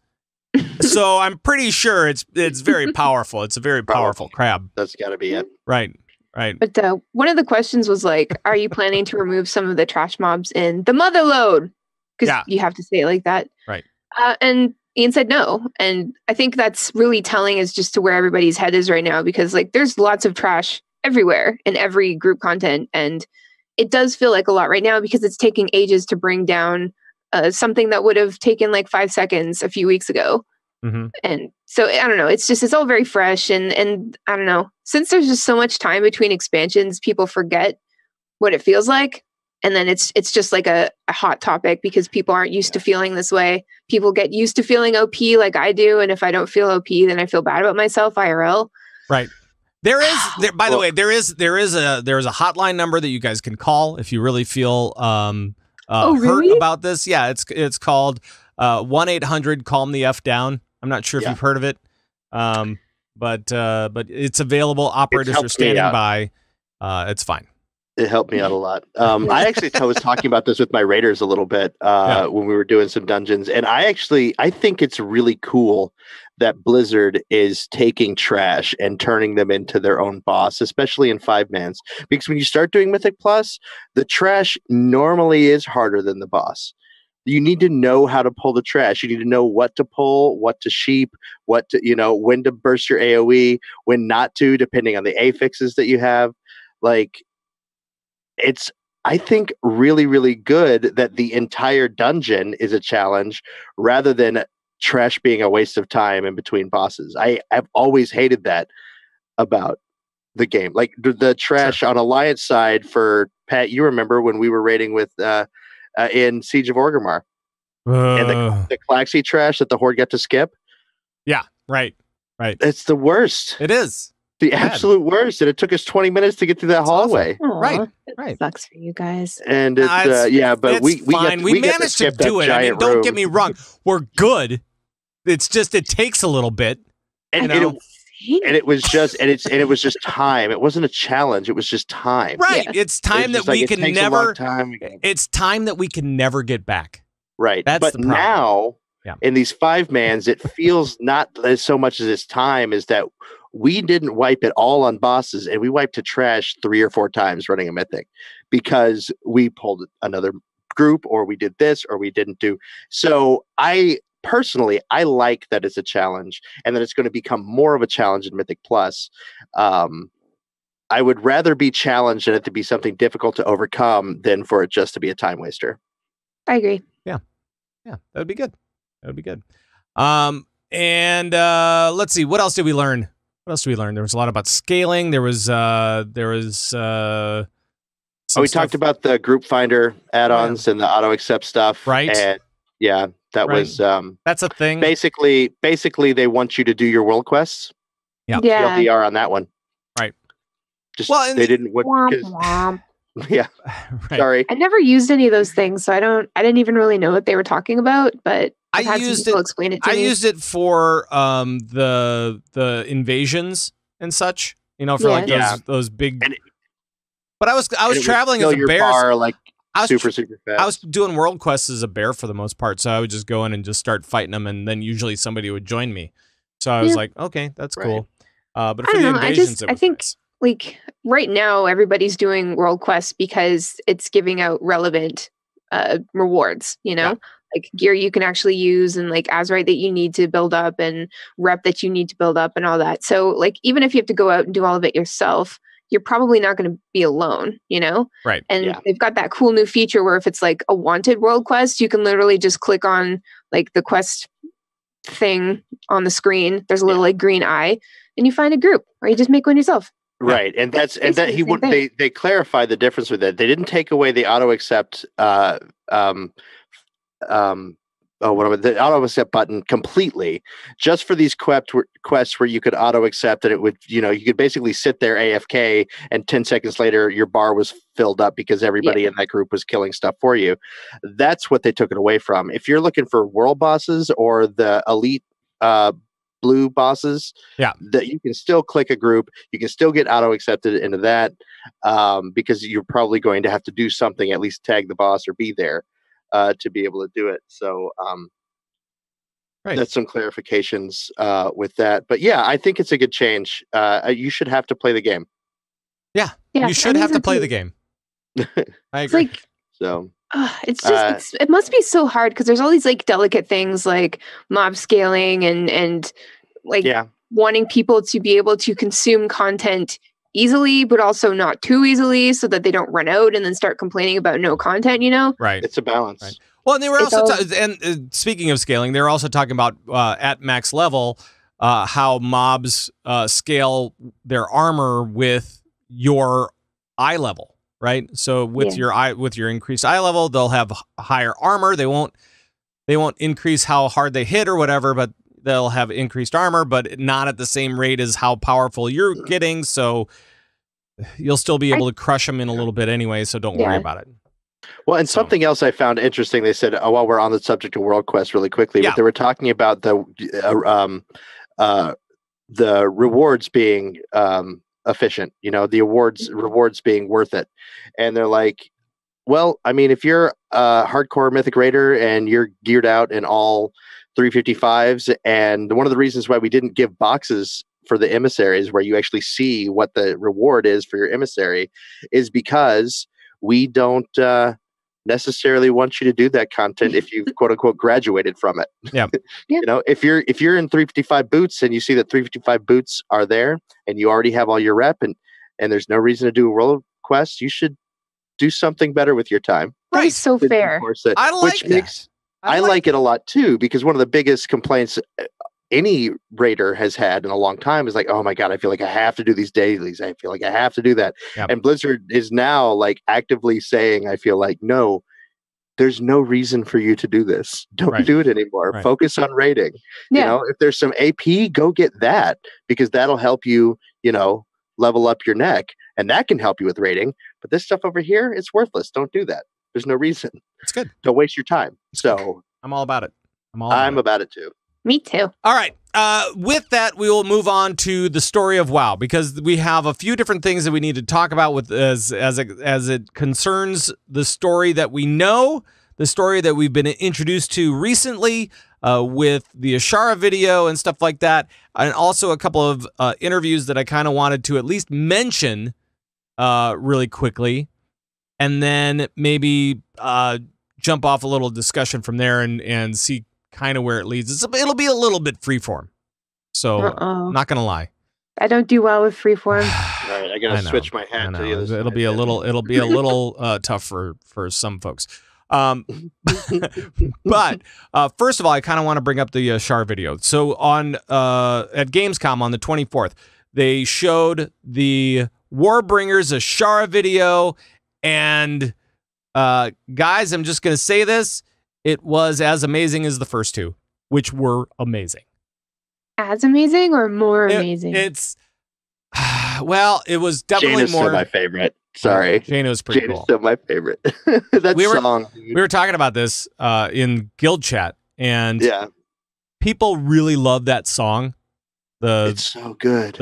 S1: So I'm pretty sure it's very powerful. It's a very powerful crab.
S2: That's got to be it.
S1: Right.
S3: But one of the questions was like, are you planning to remove some of the trash mobs in the mother load? Because you have to say it like that.
S1: Right.
S3: And Ian said no. And I think that's really telling as just to where everybody's head is right now, because like there's lots of trash everywhere in every group content. And it does feel like a lot right now because it's taking ages to bring down something that would have taken like 5 seconds a few weeks ago.
S1: Mm-hmm.
S3: And so I don't know, it's all very fresh. And I don't know, since there's just so much time between expansions, people forget what it feels like. And then it's just like a hot topic because people aren't used to feeling this way. People get used to feeling OP like I do. And if I don't feel OP, then I feel bad about myself IRL.
S1: Right. By the way, there is a hotline number that you guys can call if you really feel hurt about this. Yeah, it's called 1-800-CALM the F down. I'm not sure if you've heard of it, but it's available. Operators are standing by. It's fine.
S2: It helped me out a lot. I actually was talking about this with my raiders a little bit when we were doing some dungeons, and I think it's really cool that Blizzard is taking trash and turning them into their own boss, especially in 5-mans. Because when you start doing Mythic Plus, the trash normally is harder than the boss. You need to know how to pull the trash. You need to know what to pull, what to sheep, when to burst your AoE, when not to, depending on the affixes that you have. Like, it's, I think, really, really good that the entire dungeon is a challenge rather than trash being a waste of time in between bosses. I've always hated that about the game. Like the trash on Alliance side for Pat, you remember when we were raiding with in Siege of Orgrimmar and the Klaxi trash that the Horde got to skip?
S1: Yeah, right.
S2: It's the worst.
S1: It is.
S2: The absolute worst. And it took us 20 minutes to get through that hallway.
S3: Right. Sucks for you guys.
S2: And but we
S1: managed to do it. I mean, don't get me wrong. We're good. It's just it takes a little bit.
S2: And it was just time. It wasn't a challenge. It was just time.
S1: Right. Yeah. It's time that we can never. It's time that we can never get back.
S2: Right.
S1: That's the problem.
S2: Now in these 5-mans, it feels not as so much as it's time is that we didn't wipe it all on bosses, and we wiped to trash 3 or 4 times running a mythic because we pulled another group, or we did this, or we didn't do. So personally, I like that it's a challenge and that it's going to become more of a challenge in Mythic Plus. I would rather be challenged and it to be something difficult to overcome than for it just to be a time waster.
S3: I agree.
S1: Yeah, that would be good. That would be good. And let's see, what else did we learn? What else did we learn? There was a lot about scaling. There was
S2: we talked about the group finder add-ons and the auto accept stuff,
S1: right?
S2: And yeah, that was
S1: that's a thing.
S2: Basically, they want you to do your world quests.
S3: Yeah.
S2: TLDR on that one,
S1: right?
S2: Just
S1: they
S2: didn't.
S3: Womp.
S2: Yeah,
S1: right.
S2: Sorry.
S3: I never used any of those things, so I didn't even really know what they were talking about. But I've had some people explain it to me.
S1: I used it for the invasions and such. You know, for those big. But I was traveling as a bear.
S2: Super fast.
S1: I was doing world quests as a bear for the most part, so I would just go in and just start fighting them, and then usually somebody would join me. So I was like, okay, that's cool. But for the invasions,
S3: I think like right now everybody's doing world quests because it's giving out relevant rewards. You know, like gear you can actually use, and like Azrite that you need to build up, and rep that you need to build up, and all that. So like even if you have to go out and do all of it yourself, you're probably not going to be alone, you know?
S1: Right.
S3: And they've got that cool new feature where if it's like a wanted world quest, you can literally just click on like the quest thing on the screen. There's a little like green eye, and you find a group, or you just make one yourself.
S2: Right. And they clarified the difference with it. They didn't take away the auto accept the auto accept button completely, just for these quests where you could auto accept, and it would, you could basically sit there AFK, and 10 seconds later your bar was filled up because everybody in that group was killing stuff for you. That's what they took it away from. If you're looking for world bosses or the elite blue bosses, that you can still click a group, you can still get auto accepted into that, because you're probably going to have to do something, at least tag the boss or be there to be able to do it. So that's some clarifications with that. But yeah, I think it's a good change. You should have to play the game. Yeah,
S1: you should have to play the game. I agree.
S3: It's just it must be so hard because there's all these like delicate things like mob scaling and like wanting people to be able to consume content easily, but also not too easily, so that they don't run out and then start complaining about no content.
S1: Right?
S2: It's a balance.
S1: Right. Well, and they were speaking of scaling, they were also talking about at max level how mobs scale their armor with your eye level, right? So with your increased eye level, they'll have higher armor. They won't increase how hard they hit or whatever, but they'll have increased armor, but not at the same rate as how powerful you're getting. So you'll still be able to crush them in a little bit anyway. So don't worry about it.
S2: Well, and something else I found interesting, they said, while we're on the subject of World Quest really quickly, but they were talking about the rewards being efficient, the rewards being worth it. And they're like, well, I mean, if you're a hardcore Mythic Raider and you're geared out in all 355s, and one of the reasons why we didn't give boxes for the emissaries where you actually see what the reward is for your emissary is because we don't necessarily want you to do that content if you've quote unquote graduated from it. If you're in 355 boots and you see that 355 boots are there and you already have all your rep and there's no reason to do a world quest, you should do something better with your time.
S3: That's so fair.
S1: I like that.
S2: I like it a lot too, because one of the biggest complaints any raider has had in a long time is like, oh my God, I feel like I have to do these dailies. I feel like I have to do that. And Blizzard is now like actively saying, I feel like, no, there's no reason for you to do this. Don't do it anymore. Focus on raiding. If there's some AP, go get that, because that'll help you, level up your neck, and that can help you with raiding. But this stuff over here, it's worthless. Don't do that. There's no reason.
S1: It's good.
S2: Don't waste your time. So
S1: I'm all about it.
S2: I'm about it too.
S3: Me too.
S1: All right. With that, we will move on to the story of WoW, because we have a few different things that we need to talk about with as it concerns the story that we know, the story that we've been introduced to recently, with the Azshara video and stuff like that, and also a couple of interviews that I kind of wanted to at least mention really quickly, and then maybe jump off a little discussion from there and see kind of where it leads. It'll be a little bit freeform, so not gonna lie.
S3: I don't do well with freeform.
S2: All right, I gotta switch my hat to the other side.
S1: It'll be a little tough for some folks. But first of all, I kind of want to bring up the Azshara video. So on at Gamescom on the 24th, they showed the Warbringers Azshara video, and guys, I'm just gonna say this: it was as amazing as the first two, which were amazing.
S3: As amazing or more amazing?
S1: It's well, it was definitely
S2: Jaina's
S1: more
S2: still my favorite. Sorry,
S1: Jaina was pretty cool.
S2: Still my favorite. Song.
S1: We were talking about this in guild chat, and
S2: yeah,
S1: people really love that song.
S2: It's so good.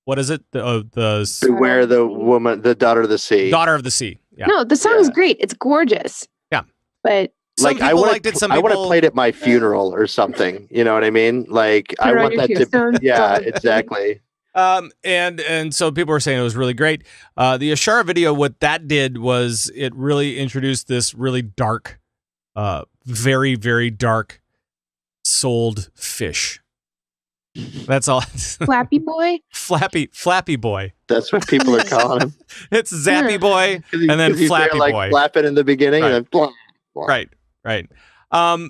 S1: What is it? The
S2: Beware the woman, the daughter of the sea.
S1: Daughter of the Sea. Yeah.
S3: No, the song is great. It's gorgeous.
S1: Yeah,
S3: but.
S1: Some people liked it. Some people...
S2: I would have played at my funeral or something. You know what I mean? Like I want that to. Yeah, exactly.
S1: And so people were saying it was really great. The Azshara video, what that did was it really introduced this really dark, very, very dark souled fish. That's all.
S3: Flappy boy?
S1: Flappy boy.
S2: That's what people are calling him.
S1: It's Zappy boy and then Flappy boy.
S2: Flapping in the beginning and then blah, blah.
S1: Right.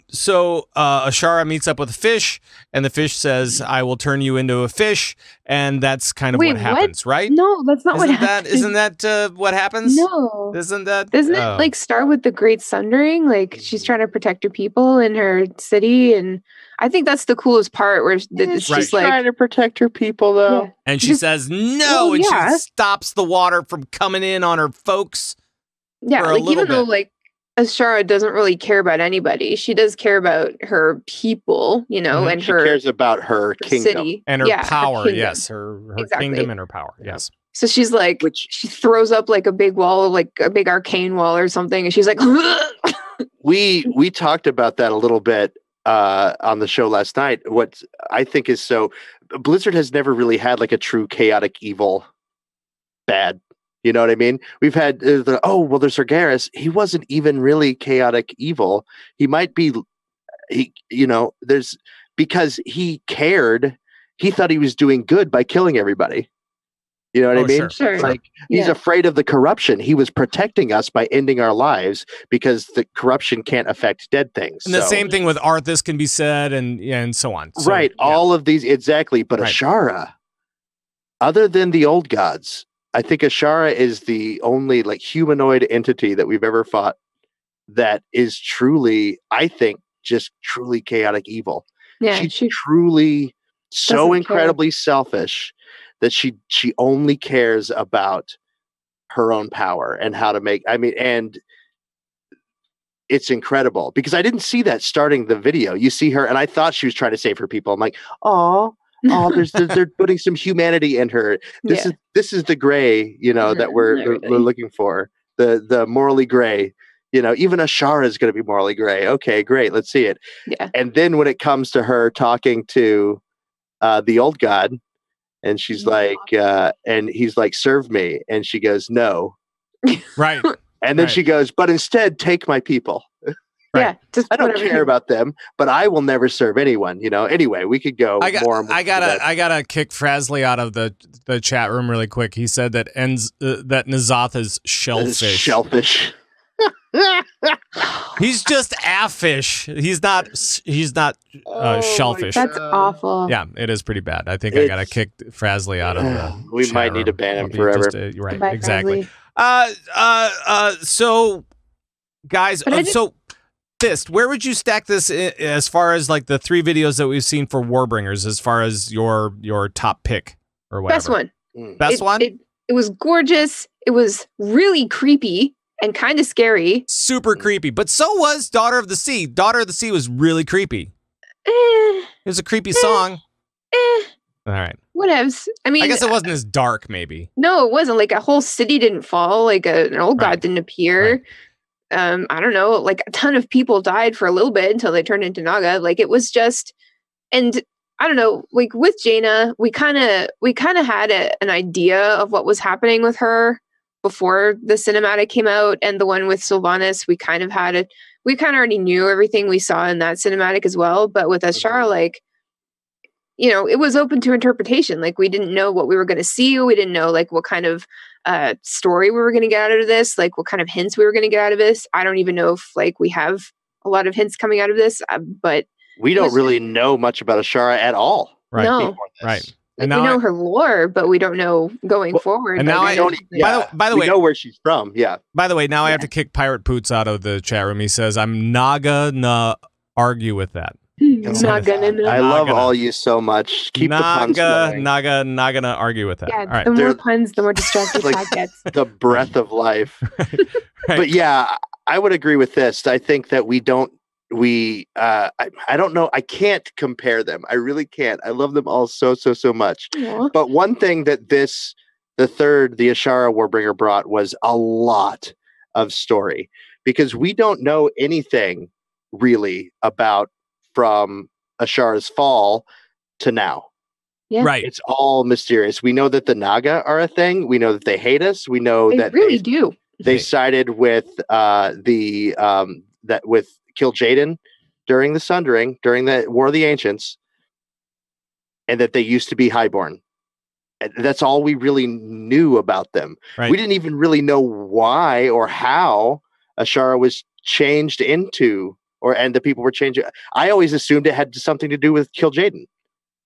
S1: So Azshara meets up with a fish, and the fish says, "I will turn you into a fish," and that's kind of what happens, right?
S3: No, that's not what happens.
S1: Isn't that what happens?
S3: No.
S1: Doesn't it
S3: like start with the Great Sundering? Like she's trying to protect her people in her city, and I think that's the coolest part where it's just like
S2: trying to protect her people, though.
S1: Yeah. And she says no, and she stops the water from coming in on her folks.
S3: Yeah, like even though like Azshara doesn't really care about anybody. She does care about her people, you know, and
S2: she cares about her kingdom
S3: city.
S1: And her power. Yes, her kingdom and her power. Yes.
S3: So she's like, she throws up like a big wall, like a big arcane wall or something, and she's like,
S2: we talked about that a little bit on the show last night. What I think is Blizzard has never really had like a true chaotic evil bad. You know what I mean? We've had there's Garrosh. He wasn't even really chaotic evil. He might be, because he cared. He thought he was doing good by killing everybody. You know what I mean?
S3: Sure.
S2: Like he's afraid of the corruption. He was protecting us by ending our lives because the corruption can't affect dead things.
S1: And the same thing with Arthas can be said, and so on. So,
S2: right. All of these exactly. But Azshara, other than the old gods, I think Azshara is the only like humanoid entity that we've ever fought that is truly, I think, just truly chaotic evil.
S3: Yeah,
S2: she's truly so incredibly selfish that she only cares about her own power and how to make. I mean, and it's incredible because I didn't see that starting the video. You see her, and I thought she was trying to save her people. I'm like, oh, they're putting some humanity in her. This is the gray, that we're looking for. The morally gray. Even Azshara is going to be morally gray. Okay, great. Let's see it.
S3: Yeah.
S2: And then when it comes to her talking to the old god, and she's like, and he's like, serve me. And she goes, no.
S1: Right.
S2: And then she goes, but instead take my people.
S3: Right. Yeah,
S2: I don't care about them, but I will never serve anyone. Anyway, we could go more.
S1: I gotta kick Frasley out of the chat room really quick. He said that that N'Zoth is shellfish.
S2: Shellfish.
S1: He's just a fish. He's not shellfish.
S3: That's awful.
S1: Yeah, it is pretty bad. I think I gotta kick Frasley out of the.
S2: We might need to ban him forever.
S1: Right.
S3: Bye,
S1: exactly.
S3: Frasley.
S1: So, guys, Thyst, where would you stack this as far as like the 3 videos that we've seen for Warbringers, as far as your top pick or whatever?
S3: Best one.
S1: Best one?
S3: It was gorgeous. It was really creepy and kind of scary.
S1: Super creepy. But so was Daughter of the Sea. Daughter of the Sea was really creepy. It was a creepy song. All right.
S3: Whatevs. I mean,
S1: I guess it wasn't as dark, maybe.
S3: No, it wasn't. Like a whole city didn't fall. Like an old god didn't appear.
S1: Right.
S3: I don't know, like a ton of people died for a little bit until they turned into Naga. Like it was just, and I don't know, like with Jaina, we kind of had an idea of what was happening with her before the cinematic came out, and the one with Sylvanas, we kind of already knew everything we saw in that cinematic as well. But with Azshara, like, you know, it was open to interpretation. Like we didn't know what we were going to see. We didn't know like what kind of story we were going to get out of this, like what kind of hints we were going to get out of this. I don't even know if like we have a lot of hints coming out of this, but
S2: we don't really know much about Azshara at all.
S1: Right.
S3: No.
S1: Right.
S3: Like, we know her lore, but we don't know going forward.
S1: And now by the way,
S2: we know where she's from. Yeah.
S1: By the way, now I have to kick Pirate Poots out of the chat room. He says, I'm not gonna argue with that.
S2: I love all you so much. Keep the puns going.
S1: Not gonna argue with that.
S3: Yeah,
S1: all right.
S3: the more puns, the more distracted
S2: like
S3: that gets.
S2: The breath of life.
S1: Right.
S2: But yeah, I would agree with this. I think that I don't know. I can't compare them. I really can't. I love them all so much.
S3: Aww.
S2: But one thing that the Azshara Warbringer brought was a lot of story, because we don't know anything really about from Ashara's fall to now.
S3: Yeah.
S1: Right.
S2: It's all mysterious. We know that the Naga are a thing. We know that they hate us. We know
S3: They
S2: that
S3: really do.
S2: They sided with with Kill Jaden during the Sundering, during the War of the Ancients, and that they used to be Highborn. And that's all we really knew about them.
S1: Right.
S2: We didn't even really know why or how Azshara was changed into, and the people were changing. I always assumed it had something to do with Kill Jaden.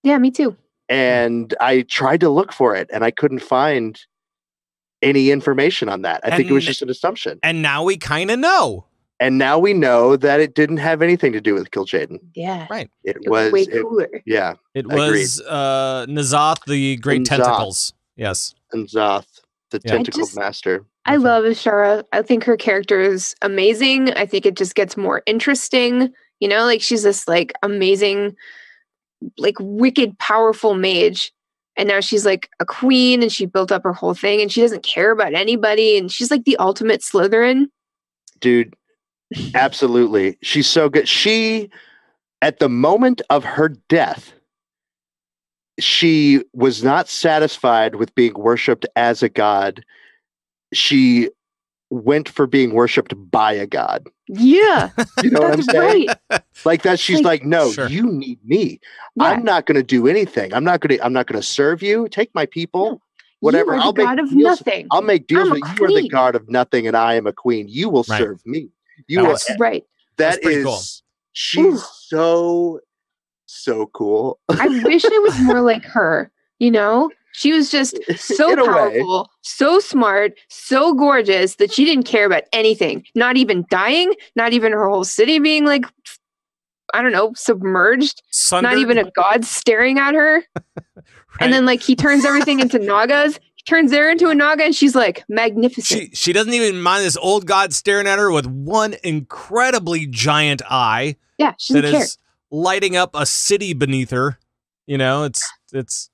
S3: Yeah, me too.
S2: And I tried to look for it, and I couldn't find any information on that. I think it was just an assumption.
S1: And now we kind of know.
S2: And now we know that it didn't have anything to do with Kill Jaden.
S3: Yeah.
S1: Right.
S2: It was
S3: way cooler.
S2: It
S1: was N'Zoth, the Great Tentacles. Yes.
S2: And Zoth, the Tentacled Master.
S3: I love Azshara. I think her character is amazing. I think it just gets more interesting. You know, like she's this like amazing, like wicked, powerful mage. And now she's like a queen, and she built up her whole thing, and she doesn't care about anybody. And she's like the ultimate Slytherin.
S2: Dude, absolutely. She's so good. She, at the moment of her death, she was not satisfied with being worshipped as a god. She went for being worshipped by a god.
S3: Yeah.
S2: You know what I'm saying?
S3: Right.
S2: Like that. She's like, no,
S1: sure.
S2: You need me.
S3: Yeah.
S2: I'm not going to do anything. I'm not going to serve you. Take my people.
S3: No.
S2: Whatever.
S3: You are the god of nothing.
S2: I'll make deals with you.
S3: Queen.
S2: Are the god of nothing, and I am a queen. You will serve me. You will.
S3: Right.
S2: That is
S1: cool.
S2: She's so cool.
S3: I wish I was more like her. You know, she was just so powerful, so smart, so gorgeous that she didn't care about anything. Not even dying. Not even her whole city being like, I don't know, submerged.
S1: Sundered.
S3: Not even a god staring at her.
S1: Right.
S3: And then like he turns everything into Nagas. He turns her into a Naga, and she's like magnificent.
S1: She doesn't even mind this old god staring at her with one incredibly giant eye.
S3: Yeah, she doesn't care.
S1: Is lighting up a city beneath her. You know, it's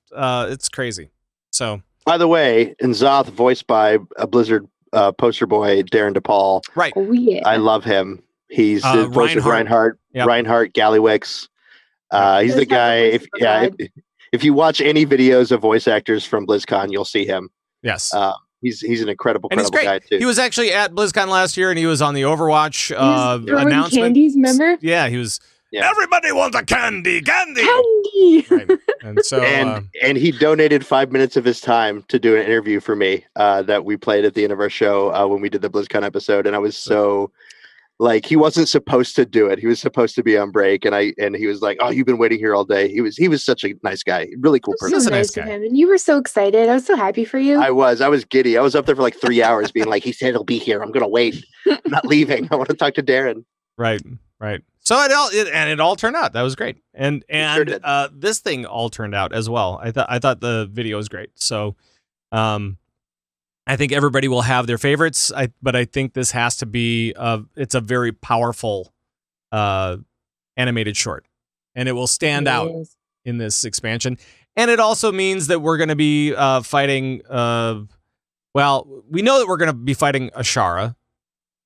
S1: crazy. So,
S2: by the way, N'Zoth, voiced by a Blizzard poster boy, Darren DePaul.
S1: Right.
S3: Oh yeah.
S2: I love him. He's the voice of Reinhardt.
S1: Yep.
S2: Reinhardt Gallywix. He's the guy. If you watch any videos of voice actors from BlizzCon, you'll see him.
S1: Yes.
S2: He's an incredible guy too.
S1: He was actually at BlizzCon last year, and he was on the Overwatch announcement.
S3: Candies, remember?
S1: Yeah, he was. Yeah. Everybody wants a candy.
S3: Right.
S1: And so,
S2: and he donated 5 minutes of his time to do an interview for me that we played at the end of our show when we did the BlizzCon episode, and I was so. Like, he wasn't supposed to do it. He was supposed to be on break, and he was like, "Oh, you've been waiting here all day." He was such a nice guy, really cool person.
S3: So nice of him, and you were so excited. I was so happy for you.
S2: I was giddy. I was up there for like 3 hours, being like, "He said he'll be here. I'm gonna wait. I'm not leaving. I want to talk to Darren." Right.
S1: So it all turned out. That was great, and
S2: sure did.
S1: This thing all turned out as well. I thought the video was great. So, I think everybody will have their favorites, but I think this has to be it's a very powerful animated short, and it will stand out in this expansion. And it also means that we're going to be fighting. Well, we know that we're going to be fighting Azshara,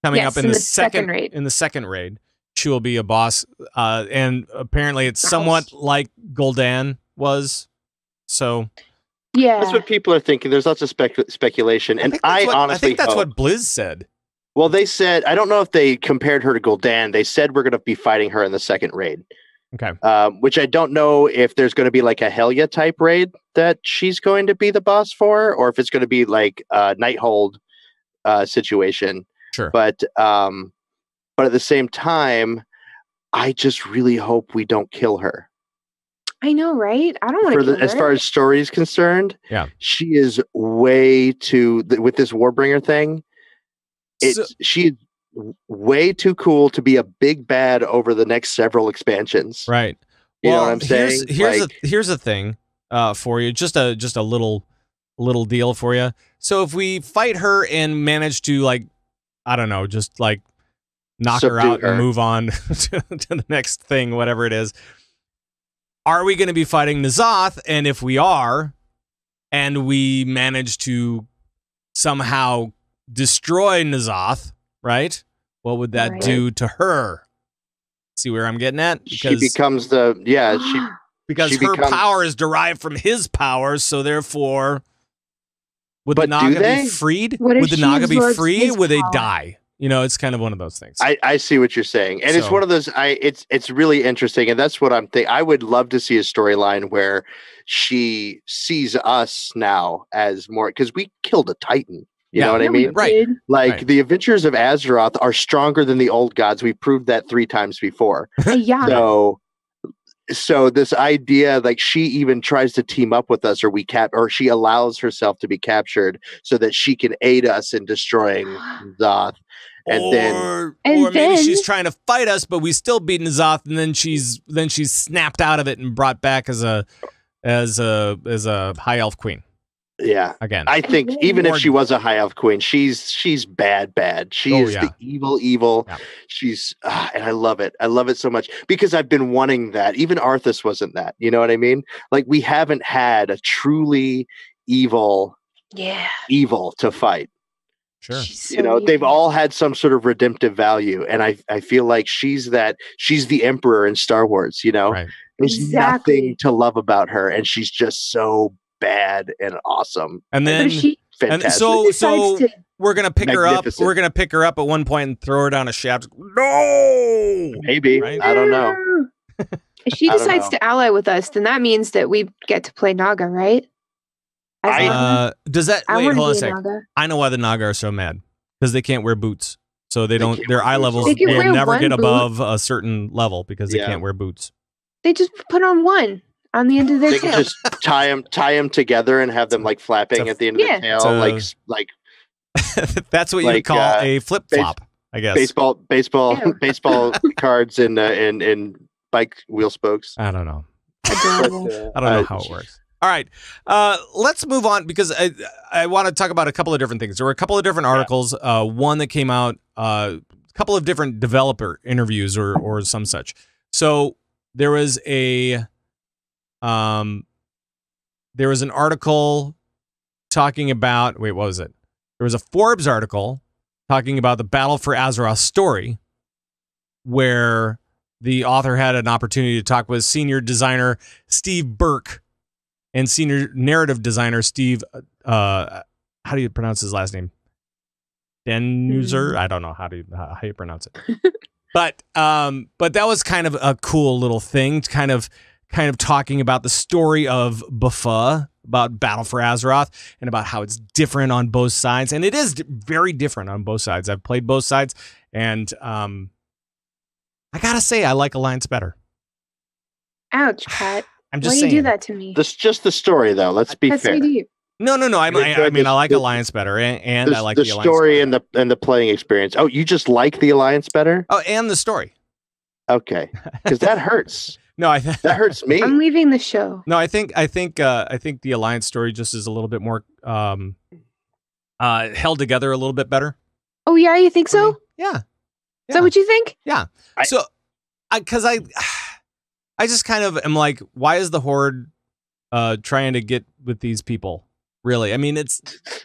S1: coming up in the
S3: second raid.
S1: In the second raid, she will be a boss, and apparently it's somewhat like Gul'dan was. So
S3: yeah,
S2: that's what people are thinking. There's lots of speculation, and I honestly
S1: think that's what Blizz said.
S2: Well, they said, I don't know if they compared her to Gul'dan. They said we're going to be fighting her in the second raid.
S1: Okay.
S2: Which I don't know if there's going to be like a Helya type raid that she's going to be the boss for, or if it's going to be like a Nighthold situation.
S1: Sure.
S2: But at the same time, I just really hope we don't kill her.
S3: I know, right? I don't want to kill her.
S2: As far as story is concerned,
S1: yeah,
S2: she is way too, with this Warbringer thing, she's way too cool to be a big bad over the next several expansions.
S1: Right.
S2: You know what I'm saying?
S1: Here's a thing for you, just a little deal for you. So if we fight her and manage to, like, I don't know, just like knock her out and move on to the next thing, whatever it is, are we going to be fighting N'Zoth? And if we are, and we manage to somehow destroy N'Zoth, right? What would that do to her? See where I'm getting at?
S2: Because she becomes because
S1: her power is derived from his powers, so therefore, would the Naga be freed? Would the Naga be free? Would they die? You know, it's kind of one of those things.
S2: I see what you're saying, and it's one of those. It's really interesting, and that's what I'm thinking. I would love to see a storyline where she sees us now as more, because we killed a Titan. You know what I mean?
S1: Right.
S2: Like the Adventures of Azeroth are stronger than the old gods. We proved that 3 times before.
S3: Yeah.
S2: So this idea, like she even tries to team up with us, or she allows herself to be captured so that she can aid us in destroying N'Zoth.
S1: Or maybe she's trying to fight us, but we still beat N'Zoth, and then she's snapped out of it and brought back as a high elf queen.
S2: Yeah.
S1: Again,
S2: I think even if she was a high elf queen, she's bad. She is the evil. Yeah. She's and I love it. I love it so much because I've been wanting that. Even Arthas wasn't that. You know what I mean? Like we haven't had a truly evil to fight.
S1: Sure.
S2: They've all had some sort of redemptive value, and I feel like she's the emperor in Star Wars. Right. There's nothing to love about her, and she's just so bad and awesome.
S1: And then
S2: fantastic.
S1: So we're gonna pick her up. We're gonna pick her up at one point and throw her down a shaft. No,
S2: maybe. Right? I don't know.
S3: If she decides to ally with us, then that means that we get to play Naga, right?
S1: Does that wait? Hold on a sec. I know why the Naga are so mad, because they can't wear boots, so they don't. Their eye levels will never get above a certain level because they can't wear boots.
S3: They just put on one on the end of their tail.
S2: They can just tie them together and have them like flapping at the end of the tail, like
S1: that's what you would call a flip flop, I guess.
S2: Baseball cards and bike wheel spokes.
S1: I don't know. I don't know how it works. All right, let's move on because I want to talk about a couple of different things. There were a couple of different articles. One that came out, a couple of different developer interviews or some such. So there was an article talking about. Wait, what was it? There was a Forbes article talking about the Battle for Azeroth story, where the author had an opportunity to talk with senior designer Steve Burke and senior narrative designer Steve, how do you pronounce his last name? Denuser? I don't know how you pronounce it. But that was kind of a cool little thing, kind of talking about the story of Buffa, about Battle for Azeroth, and about how it's different on both sides. And it is very different on both sides. I've played both sides, and I gotta say, I like Alliance better.
S3: Ouch, Pat.
S1: I'm just
S3: saying. Why do you do that to me?
S2: This just the story, though. Let's be fair.
S1: No. I mean, I like Alliance better, and I like the Alliance
S2: story
S1: better.
S2: and the playing experience. Oh, you just like the Alliance better?
S1: Oh, and the story.
S2: Okay, because that hurts.
S1: No,
S2: that hurts me.
S3: I'm leaving the show.
S1: No, I think the Alliance story just is a little bit more held together a little bit better.
S3: Oh yeah, you think so?
S1: Yeah.
S3: Is that what you think?
S1: Yeah. I just kind of am like, why is the Horde trying to get with these people? Really? I mean,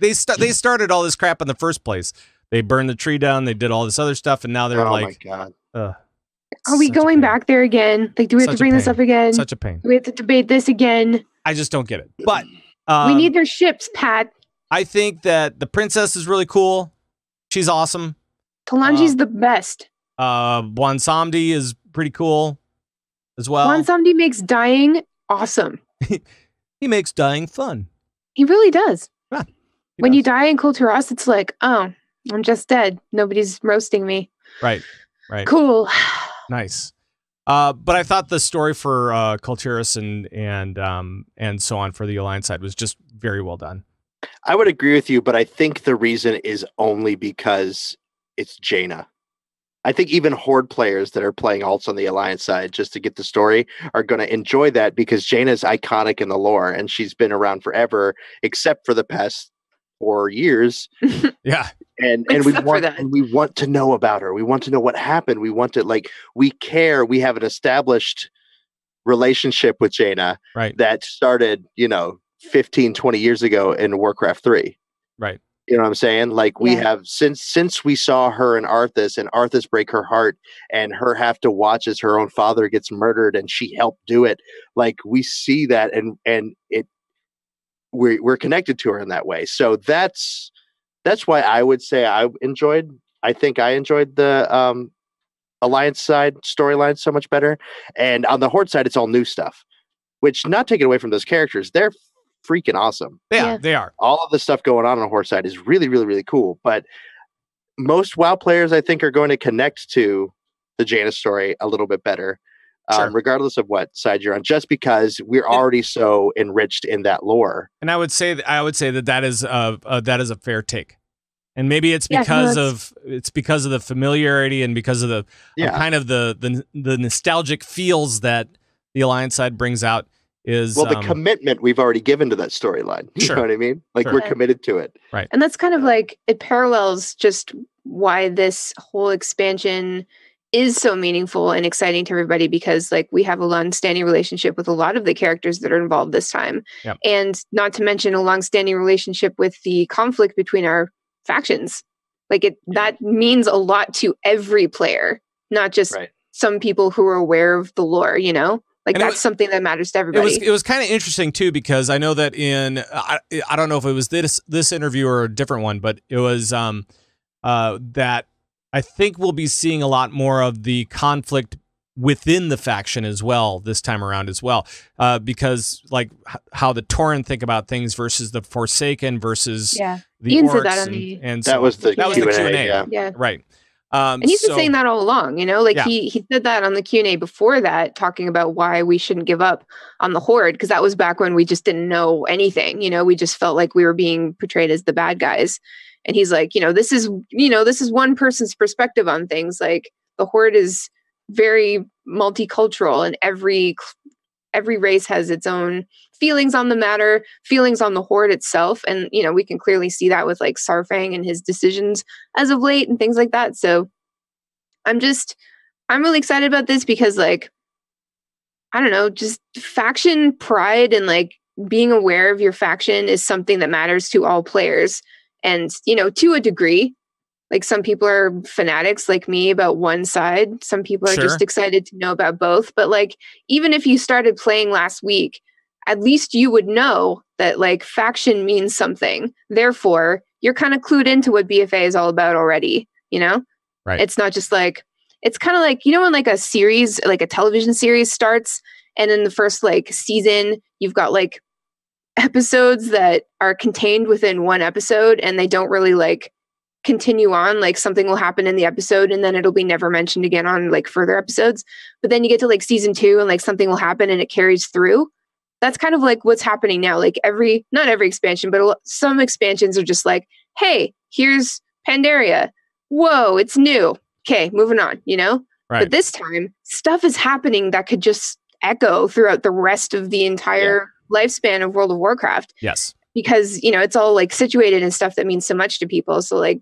S1: they started all this crap in the first place. They burned the tree down. They did all this other stuff, and now they're
S2: oh
S1: like,
S2: my God.
S3: Are we going back there again? Like, do we have to bring this up again?
S1: Such a pain.
S3: Do we have to debate this again?
S1: I just don't get it. But
S3: we need their ships, Pat.
S1: I think that the princess is really cool. She's awesome.
S3: Talanji's the best.
S1: Bwansamdi is pretty cool as well.
S3: Bwansamdi makes dying awesome.
S1: He makes dying fun.
S3: He really does.
S1: Yeah,
S3: when you die in Kulturas, it's like, oh, I'm just dead. Nobody's roasting me.
S1: Right.
S3: Cool.
S1: Nice. But I thought the story for Kulturas and so on for the Alliance side was just very well done.
S2: I would agree with you, but I think the reason is only because it's Jaina. I think even Horde players that are playing alts on the Alliance side just to get the story are going to enjoy that because Jaina's iconic in the lore and she's been around forever, except for the past 4 years.
S1: Yeah.
S2: And we want to know about her. We want to know what happened. We want to we care. We have an established relationship with Jaina that started, 15, 20 years ago in Warcraft 3.
S1: Right.
S2: You know what I'm saying? Like we have since we saw her and Arthas break her heart and her have to watch as her own father gets murdered and she helped do it. Like we see that and we're connected to her in that way. So that's why I would say I enjoyed the Alliance side storyline so much better. And on the Horde side, it's all new stuff, which not taking away from those characters, they're freaking awesome.
S1: Yeah, they are.
S2: All of the stuff going on the Horde side is really, really, really cool. But most WoW players, I think, are going to connect to the Jaina story a little bit better, regardless of what side you're on, just because we're already so enriched in that lore.
S1: And I would say that is a fair take. And maybe it's because of the familiarity and because of the kind of the nostalgic feels that the Alliance side brings out. The
S2: commitment we've already given to that storyline. You know what I mean? Like we're committed to it.
S1: Right.
S3: And that's kind of like, it parallels just why this whole expansion is so meaningful and exciting to everybody, because like we have a long-standing relationship with a lot of the characters that are involved this time.
S1: Yep.
S3: And not to mention a long-standing relationship with the conflict between our factions. That means a lot to every player, not just some people who are aware of the lore, Like that's something that matters to everybody.
S1: It was kind of interesting too, because I know that I don't know if it was this interview or a different one, but it was that I think we'll be seeing a lot more of the conflict within the faction as well this time around as well, because like how the Tauren think about things versus the Forsaken versus the
S3: Ian
S1: Orcs
S3: said that
S1: and
S2: that was the
S1: Q&A.
S3: Yeah.
S1: Right.
S3: And he's been saying that all along, he said that on the Q&A before that, talking about why we shouldn't give up on the Horde, because that was back when we just didn't know anything, we just felt like we were being portrayed as the bad guys. And he's like, this is one person's perspective on things. Like the Horde is very multicultural and every race has its own feelings on the matter, feelings on the Horde itself. And, we can clearly see that with like Sarfang and his decisions as of late and things like that. So I'm really excited about this because like, I don't know, just faction pride and like being aware of your faction is something that matters to all players. And, to a degree, like some people are fanatics like me about one side. Some people are just excited to know about both. But like, even if you started playing last week, at least you would know that like faction means something. Therefore, you're kind of clued into what BFA is all about already, Right. It's not just like, it's kind of like, when like a series, like a television series starts and in the first like season, you've got like episodes that are contained within one episode and they don't really like continue on. Like something will happen in the episode and then it'll be never mentioned again on like further episodes. But then you get to like season 2 and like something will happen and it carries through. That's kind of like what's happening now. Like not every expansion, but some expansions are just like, hey, here's Pandaria. Whoa, it's new. Okay, moving on, Right. But this time, stuff is happening that could just echo throughout the rest of the entire lifespan of World of Warcraft.
S1: Yes. Because,
S3: it's all like situated in stuff that means so much to people. So like,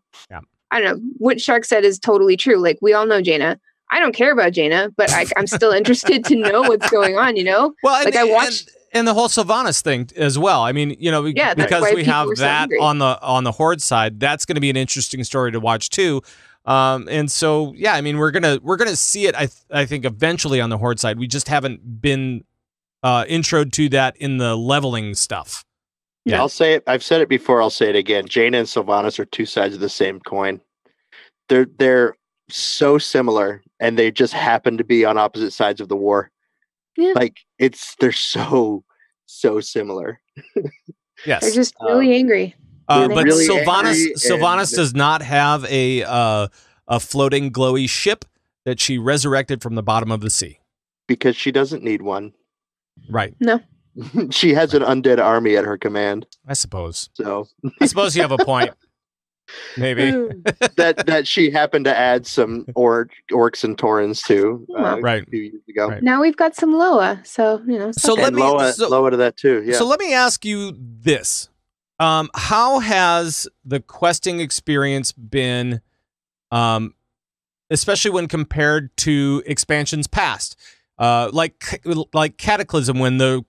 S3: I don't know, what Shark said is totally true. Like we all know Jaina. I don't care about Jaina, but I'm still interested to know what's going on, Well,
S1: like I watched... And the whole Sylvanas thing as well. I mean, you know, because we have that on the Horde side, that's going to be an interesting story to watch too. And so, yeah, I mean, we're gonna see it. I think eventually on the Horde side, we just haven't been introed to that in the leveling stuff.
S2: Yeah, I'll say it. I've said it before. I'll say it again. Jaina and Sylvanas are two sides of the same coin. They're so similar, and they just happen to be on opposite sides of the war. Yeah. Like they're so similar.
S1: Yes,
S3: they're just really angry.
S1: But really Sylvanas does not have a floating glowy ship that she resurrected from the bottom of the sea
S2: because she doesn't need one.
S1: Right.
S3: No.
S2: She has an undead army at her command.
S1: I suppose.
S2: So
S1: I suppose you have a point. Maybe
S2: that she happened to add some orcs and taurens to
S1: right
S2: a few years ago.
S3: Right. Now we've got some Loa, so you know.
S1: So let me
S2: Loa to that too. Yeah.
S1: So let me ask you this: how has the questing experience been, especially when compared to expansions past? Like Cataclysm, when the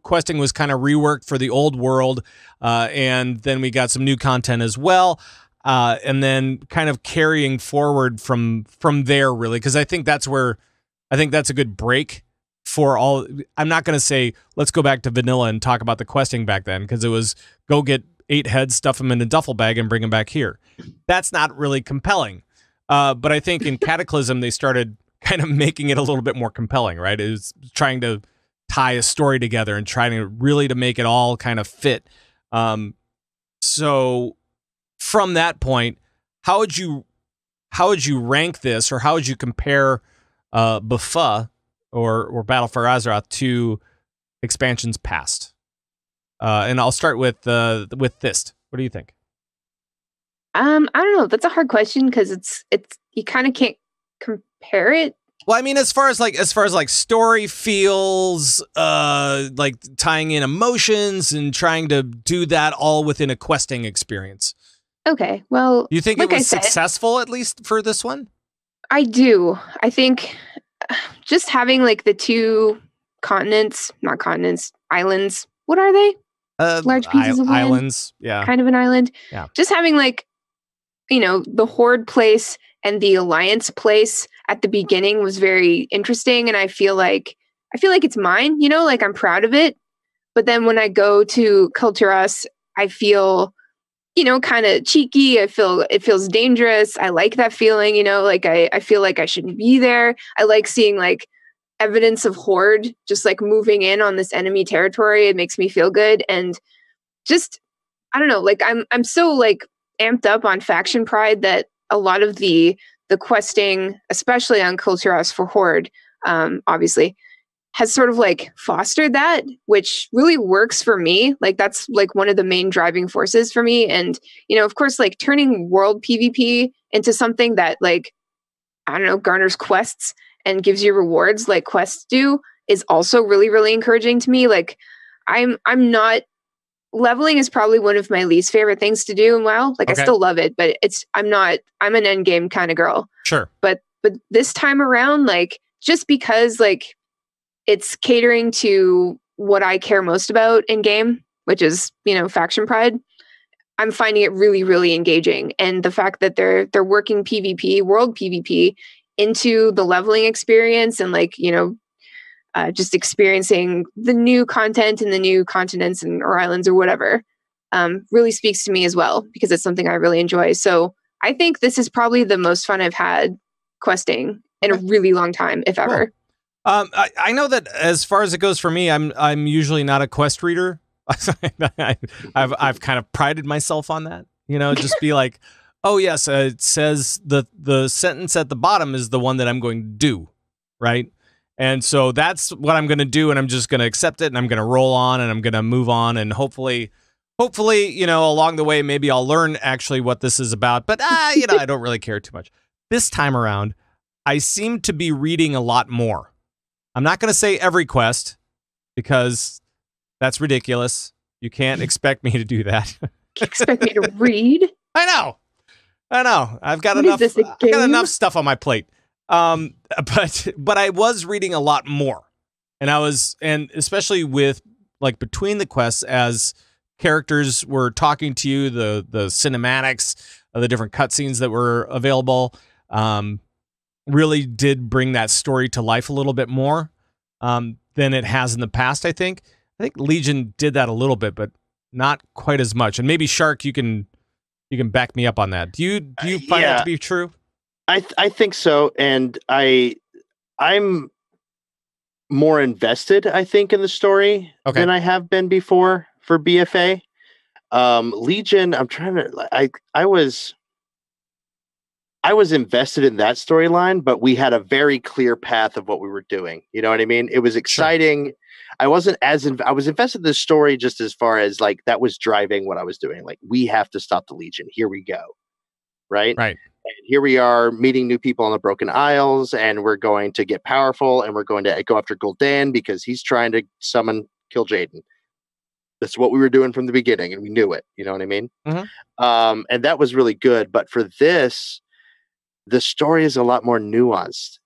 S1: questing was kind of reworked for the old world, and then we got some new content as well, and then kind of carrying forward from there, really, because I think that's a good break for all. I'm not going to say let's go back to vanilla and talk about the questing back then, because it was go get 8 heads, stuff them in a duffel bag, and bring them back here. That's not really compelling. But I think in Cataclysm they started kind of making it a little bit more compelling, right? It was trying to tie a story together and trying to really to make it all kind of fit. So from that point, how would you rank this, or how would you compare Buffa or Battle for Azeroth to expansions past? And I'll start with Thyst. What do you think?
S3: I don't know. That's a hard question because it's you kind of can't compare it.
S1: Well, I mean, as far as like story feels, like tying in emotions and trying to do that all within a questing experience.
S3: Okay, well,
S1: you think it was successful at least for this one?
S3: I do. I think just having like the 2 islands. What are they? Large pieces of land.
S1: Islands. Yeah,
S3: kind of an island.
S1: Yeah,
S3: just having like, you know, the Horde place and the Alliance place at the beginning was very interesting, and I feel like it's mine, you know, like I'm proud of it. But then when I go to Kulturas, I feel, you know, kind of cheeky. I feel it feels dangerous. I like that feeling, you know, like I feel like I shouldn't be there. I like seeing like evidence of Horde just like moving in on this enemy territory. It makes me feel good, and just I don't know, like I'm so like amped up on faction pride that a lot of the questing, especially on Kulturas for Horde, obviously, has sort of like fostered that, which really works for me. Like that's like one of the main driving forces for me. And, you know, of course, like turning world PvP into something that like, I don't know, garners quests and gives you rewards like quests do is also really, really encouraging to me. Like I'm not leveling is probably one of my least favorite things to do in WoW. Like okay. I still love it, but I'm an end game kind of girl.
S1: Sure.
S3: But this time around, like just because like it's catering to what I care most about in game, which is, you know, faction pride, I'm finding it really, really engaging. And the fact that they're working PvP, world PvP into the leveling experience and like, you know, just experiencing the new content in the new continents or islands or whatever really speaks to me as well, because it's something I really enjoy. So I think this is probably the most fun I've had questing in a really long time, if ever.
S1: Cool. I know that as far as it goes for me, I'm usually not a quest reader. I've kind of prided myself on that, you know, just be like, oh yes, it says the sentence at the bottom is the one that I'm going to do, right? And so that's what I'm going to do, and I'm just going to accept it, and I'm going to roll on, and I'm going to move on, and hopefully, you know, along the way, maybe I'll learn actually what this is about. But you know, I don't really care too much. This time around, I seem to be reading a lot more. I'm not going to say every quest, because that's ridiculous. You can't expect me to do that.
S3: Expect me to read?
S1: I know. I've got enough stuff on my plate. But I was reading a lot more, and especially with like between the quests as characters were talking to you, the cinematics, the different cutscenes that were available, really did bring that story to life a little bit more than it has in the past. I think Legion did that a little bit, but not quite as much. And maybe Shark, you can back me up on that. Do you find that to be true?
S2: I think so, and I'm more invested, I think, in the story than I have been before for BFA. Legion, I was invested in that storyline, but we had a very clear path of what we were doing. You know what I mean? It was exciting. Sure. I was invested in the story just as far as like that was driving what I was doing. Like, we have to stop the Legion. Here we go. Right. And here we are meeting new people on the Broken Isles, and we're going to get powerful, and we're going to go after Gul'dan because he's trying to kill Jaden. That's what we were doing from the beginning, and we knew it. You know what I mean? Mm-hmm. And that was really good. But for this, the story is a lot more nuanced.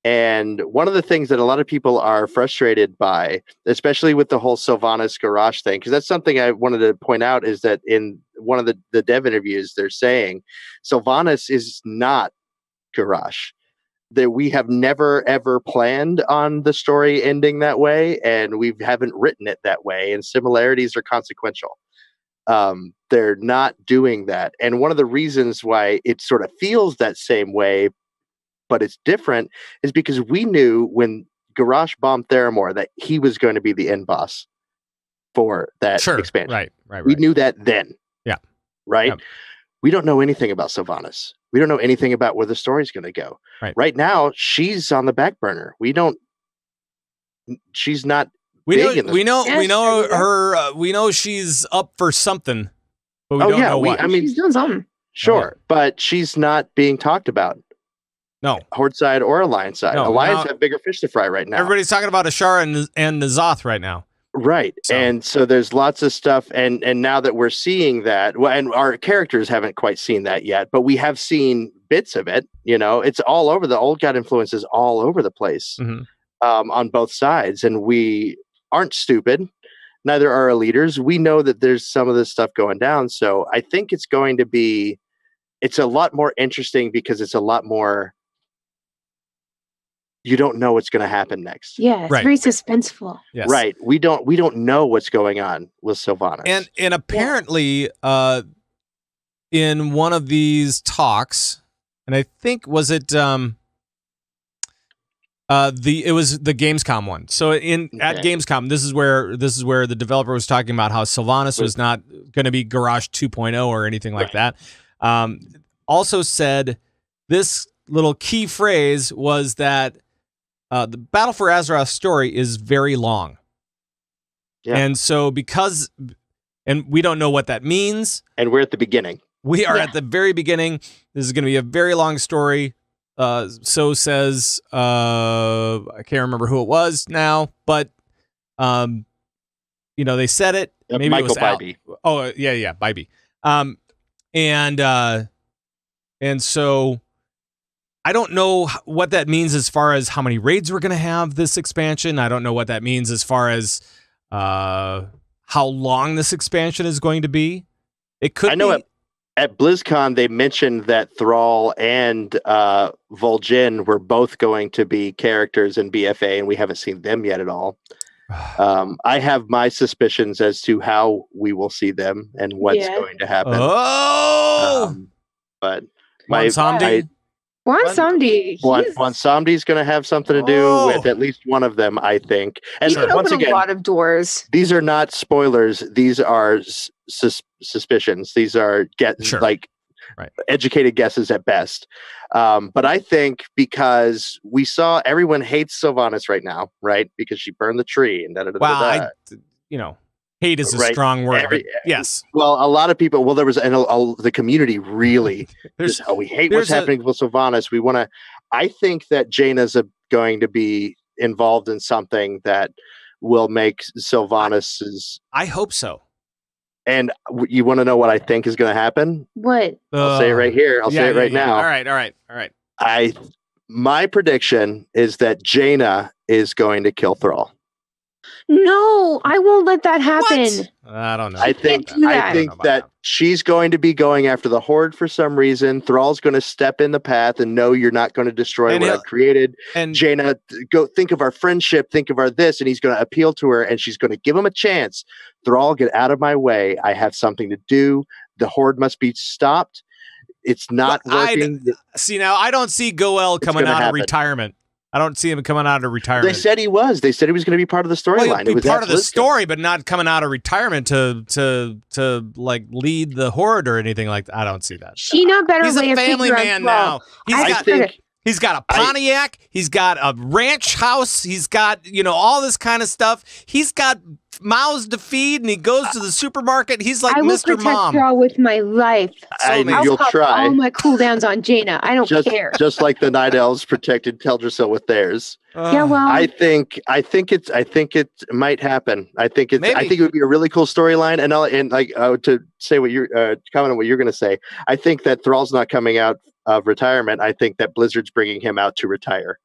S2: And one of the things that a lot of people are frustrated by, especially with the whole Sylvanas Garrosh thing, because that's something I wanted to point out, is that in one of the dev interviews, they're saying Sylvanas is not Garrosh. That we have never, ever planned on the story ending that way, and we haven't written it that way, and similarities are consequential. They're not doing that. And one of the reasons why it sort of feels that same way, but it's different, is because we knew when Garrosh bombed Theramore that he was going to be the end boss for that expansion. Right. We knew that then.
S1: Yeah.
S2: Right? Yep. We don't know anything about Sylvanas. We don't know anything about where the story's going to go. Right now, she's on the back burner. She's not big in this.
S1: We know her. We know she's up for something, but we don't know what.
S3: I mean, she's doing something.
S2: Sure, but she's not being talked about.
S1: No.
S2: Horde side or Alliance side. No, Alliance have bigger fish to fry right now.
S1: Everybody's talking about Azshara and N'Zoth right now.
S2: Right. And so there's lots of stuff. And now that we're seeing that, and our characters haven't quite seen that yet, but we have seen bits of it. You know, it's all over. The Old God influence is all over the place on both sides. And we aren't stupid. Neither are our leaders. We know that there's some of this stuff going down. So I think it's a lot more interesting because it's a lot more. You don't know what's going to happen next.
S3: Yeah, it's very suspenseful.
S2: Yes. Right. We don't know what's going on with Sylvanas.
S1: And apparently, in one of these talks, and I think it was the Gamescom one. So at Gamescom, this is where the developer was talking about how Sylvanas was not going to be Garrosh 2.0 or anything like that. Also said this little key phrase was that the Battle for Azeroth story is very long. Yeah. And so and we don't know what that means.
S2: And we're at the beginning.
S1: We are at the very beginning. This is going to be a very long story. So says, I can't remember who it was now, but, they said it. Maybe
S2: Michael
S1: it was
S2: Bybee.
S1: Oh, yeah, Bybee. And so I don't know what that means as far as how many raids we're going to have this expansion. I don't know what that means as far as how long this expansion is going to be. It could. I know
S2: at BlizzCon they mentioned that Thrall and Vol'jin were both going to be characters in BFA, and we haven't seen them yet at all. I have my suspicions as to how we will see them and what's going to happen. But
S3: Juan
S2: Samdi's going to have something to do with at least one of them, I think. And
S3: once again, a lot of doors.
S2: These are not spoilers. These are suspicions. These are educated guesses at best. But I think because we saw everyone hates Sylvanas right now, right? Because she burned the tree and
S1: hate is a strong word. Yes.
S2: Well, a lot of people. Well, there was the community really. We hate what's happening with Sylvanas. We want to. I think that Jaina's going to be involved in something that will make Sylvanas's.
S1: I hope so.
S2: And you want to know what I think is going to happen?
S3: What?
S2: I'll say it right here. I'll say it right now.
S1: All right.
S2: My prediction is that Jaina is going to kill Thrall.
S3: No, I won't let that happen.
S1: What? I don't know.
S2: I think that she's going to be going after the Horde for some reason. Thrall's going to step in the path and know you're not going to destroy what I've created. And Jaina, go think of our friendship, think of our this, and he's going to appeal to her, and she's going to give him a chance. Thrall, get out of my way. I have something to do. The Horde must be stopped. It's not working.
S1: See, now I don't see Goel coming out of retirement. I don't see him coming out of retirement.
S2: They said he was. They said he was going to be part of the storyline.
S1: It was part of the story, but not coming out of retirement to like lead the Horde or anything like that. I don't see that.
S3: She no better.
S1: He's a family man now. He's got a Pontiac. He's got a ranch house. He's got all this kind of stuff. He's got mouths to feed, and he goes to the supermarket. He's like Mr. Mom.
S3: I will protect Thrall with my life.
S2: You'll try.
S3: All my cooldowns on Jaina. I don't care.
S2: Just like the Night Elves protected Teldrassil with theirs.
S3: Yeah, well,
S2: I think it might happen. I think it would be a really cool storyline. And to say what you're comment on what you're going to say. I think that Thrall's not coming out of retirement. I think that Blizzard's bringing him out to retire.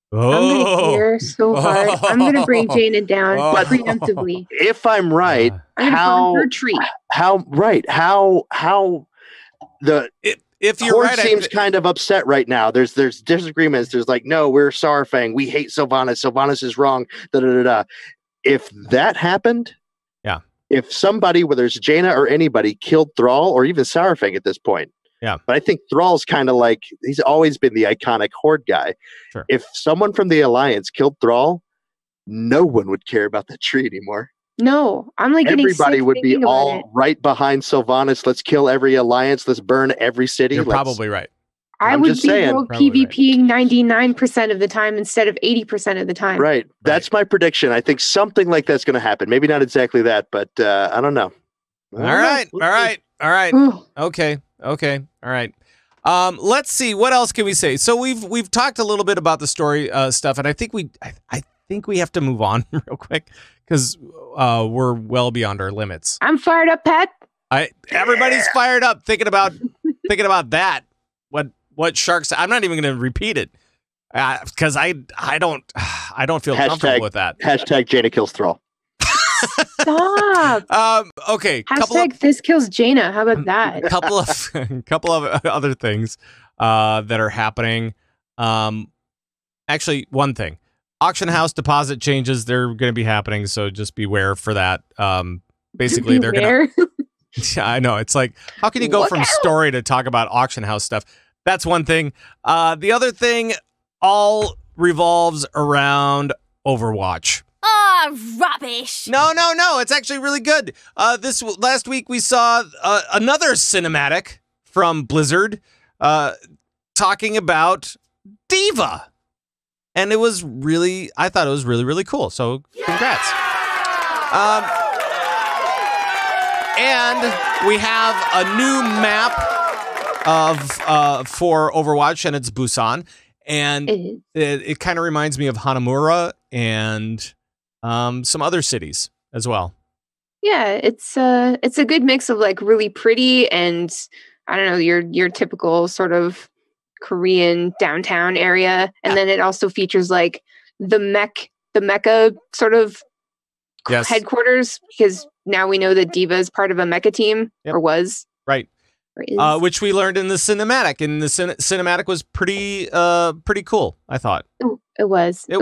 S3: I'm gonna care so hard. I'm gonna bring Jaina down preemptively.
S2: If I'm right, how
S1: if you're
S2: Horde
S1: right,
S2: seems kind of upset right now. There's disagreements. There's like, no, we're Saurfang. We hate Sylvanas. Sylvanas is wrong. If that happened, if somebody, whether it's Jaina or anybody, killed Thrall or even Saurfang at this point.
S1: Yeah.
S2: But I think Thrall's kind of like, he's always been the iconic Horde guy.
S1: Sure.
S2: If someone from the Alliance killed Thrall, no one would care about that tree anymore.
S3: No, I'm like
S2: everybody would be all right behind Sylvanas. Let's kill every Alliance. Let's burn every city.
S1: You're probably right.
S3: I would be PvPing 99% of the time instead of 80% of the time.
S2: Right. That's my prediction. I think something like that's going to happen. Maybe not exactly that, but I don't know.
S1: All right. Okay. All right. Let's see. What else can we say? So we've talked a little bit about the story stuff, and I think we have to move on real quick because we're well beyond our limits.
S3: I'm fired up, Pat.
S1: Everybody's fired up thinking about that. What Sharks? I'm not even going to repeat it because I don't feel comfortable with that.
S2: Hashtag Jaina kills Thrall.
S3: Stop.
S1: Okay.
S3: Hashtag Thyst kills Jaina. How about that?
S1: couple of other things that are happening. Actually, one thing. Auction house deposit changes, they're going to be happening, so just beware for that. Basically, they're going to... Yeah, I know. It's like, how can you go from story to talk about auction house stuff? That's one thing. The other thing all revolves around Overwatch.
S5: Rubbish.
S1: No. It's actually really good. This last week we saw another cinematic from Blizzard talking about D.Va. And I thought it was really, really cool. So congrats. And we have a new map for Overwatch, and it's Busan. And it kind of reminds me of Hanamura and some other cities as well.
S3: Yeah, it's a good mix of like really pretty and I don't know, your typical sort of Korean downtown area, and then it also features like the mecha sort of headquarters, because now we know that D.Va is part of a mecha team or was
S1: right. Which we learned in the cinematic, and the cinematic was pretty cool, I thought.
S3: It was.
S1: It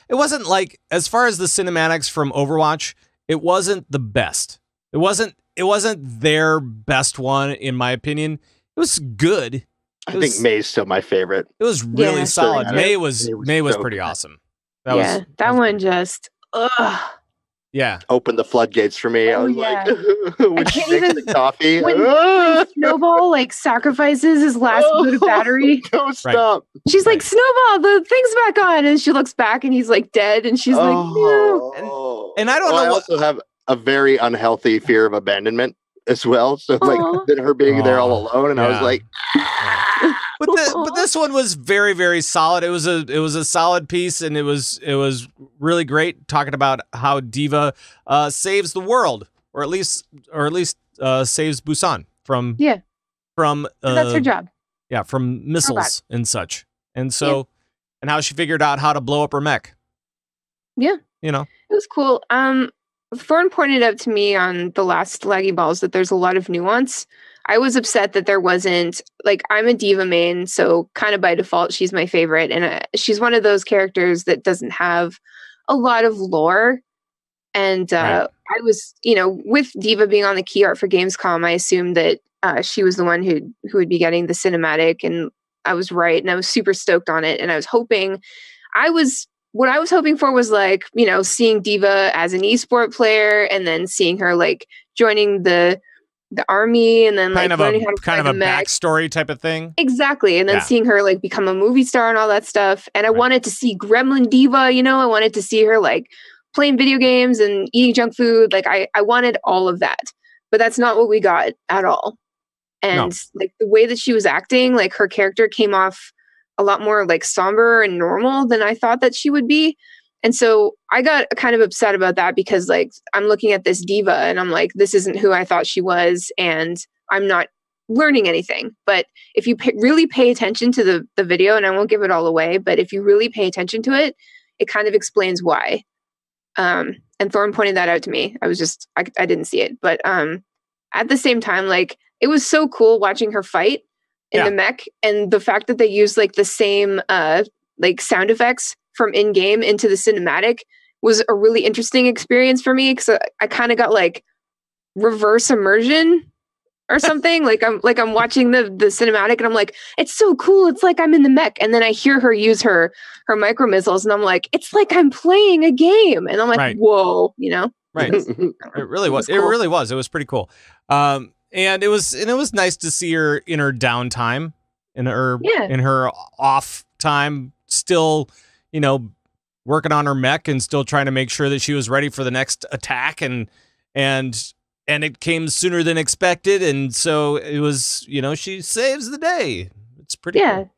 S1: wasn't like, as far as the cinematics from Overwatch, it wasn't the best. It wasn't their best one, in my opinion. It was good.
S2: I think May's still my favorite.
S1: It was really solid. May was pretty awesome.
S3: That one just
S2: opened the floodgates for me. I was like, when she makes the coffee.
S3: When Snowball like sacrifices his last bit of battery.
S2: Don't stop.
S3: She's like, Snowball, the thing's back on, and she looks back and he's like dead, and she's like, no.
S1: And I don't know.
S2: I also have a very unhealthy fear of abandonment as well. So like her being there all alone, and I was like.
S1: But this one was very, very solid. It was a solid piece, and it was really great, talking about how D.Va saves the world, or at least saves Busan from
S3: that's her job.
S1: Yeah, from missiles and such, and so and how she figured out how to blow up her mech.
S3: Yeah.
S1: You know?
S3: It was cool. Thorn pointed out to me on the last Laggy Balls that there's a lot of nuance. I was upset that there wasn't, like, I'm a D.Va main, so kind of by default, she's my favorite. And she's one of those characters that doesn't have a lot of lore. And I was, with D.Va being on the key art for Gamescom, I assumed that she was the one who would be getting the cinematic. And I was right. And I was super stoked on it. And I was hoping, what I was hoping for was like, seeing D.Va as an esport player and then seeing her like joining the army and then like learning how to
S1: kind of a backstory type of thing.
S3: Exactly. And then seeing her like become a movie star and all that stuff. And I wanted to see Gremlin D.Va, I wanted to see her like playing video games and eating junk food. Like I wanted all of that, but that's not what we got at all. And like the way that she was acting, like her character came off a lot more like somber and normal than I thought that she would be. And so I got kind of upset about that because like I'm looking at this D.Va and I'm like, this isn't who I thought she was. And I'm not learning anything. But if you really pay attention to the video, and I won't give it all away, but if you really pay attention to it, it kind of explains why. And Thorn pointed that out to me. I was just, I didn't see it. But at the same time, like it was so cool watching her fight in the mech, and the fact that they used like the same like sound effects from in-game into the cinematic was a really interesting experience for me, because I kind of got like reverse immersion or something. like I'm watching the cinematic and I'm like, it's so cool, it's like I'm in the mech, and then I hear her use her micro missiles and I'm like, it's like I'm playing a game, and I'm like, whoa,
S1: Right. It really was. Cool. It really was. It was pretty cool. And it was nice to see her in her downtime, in her off time, still, working on her mech and still trying to make sure that she was ready for the next attack, and it came sooner than expected, and so it was, she saves the day. It's pretty cool.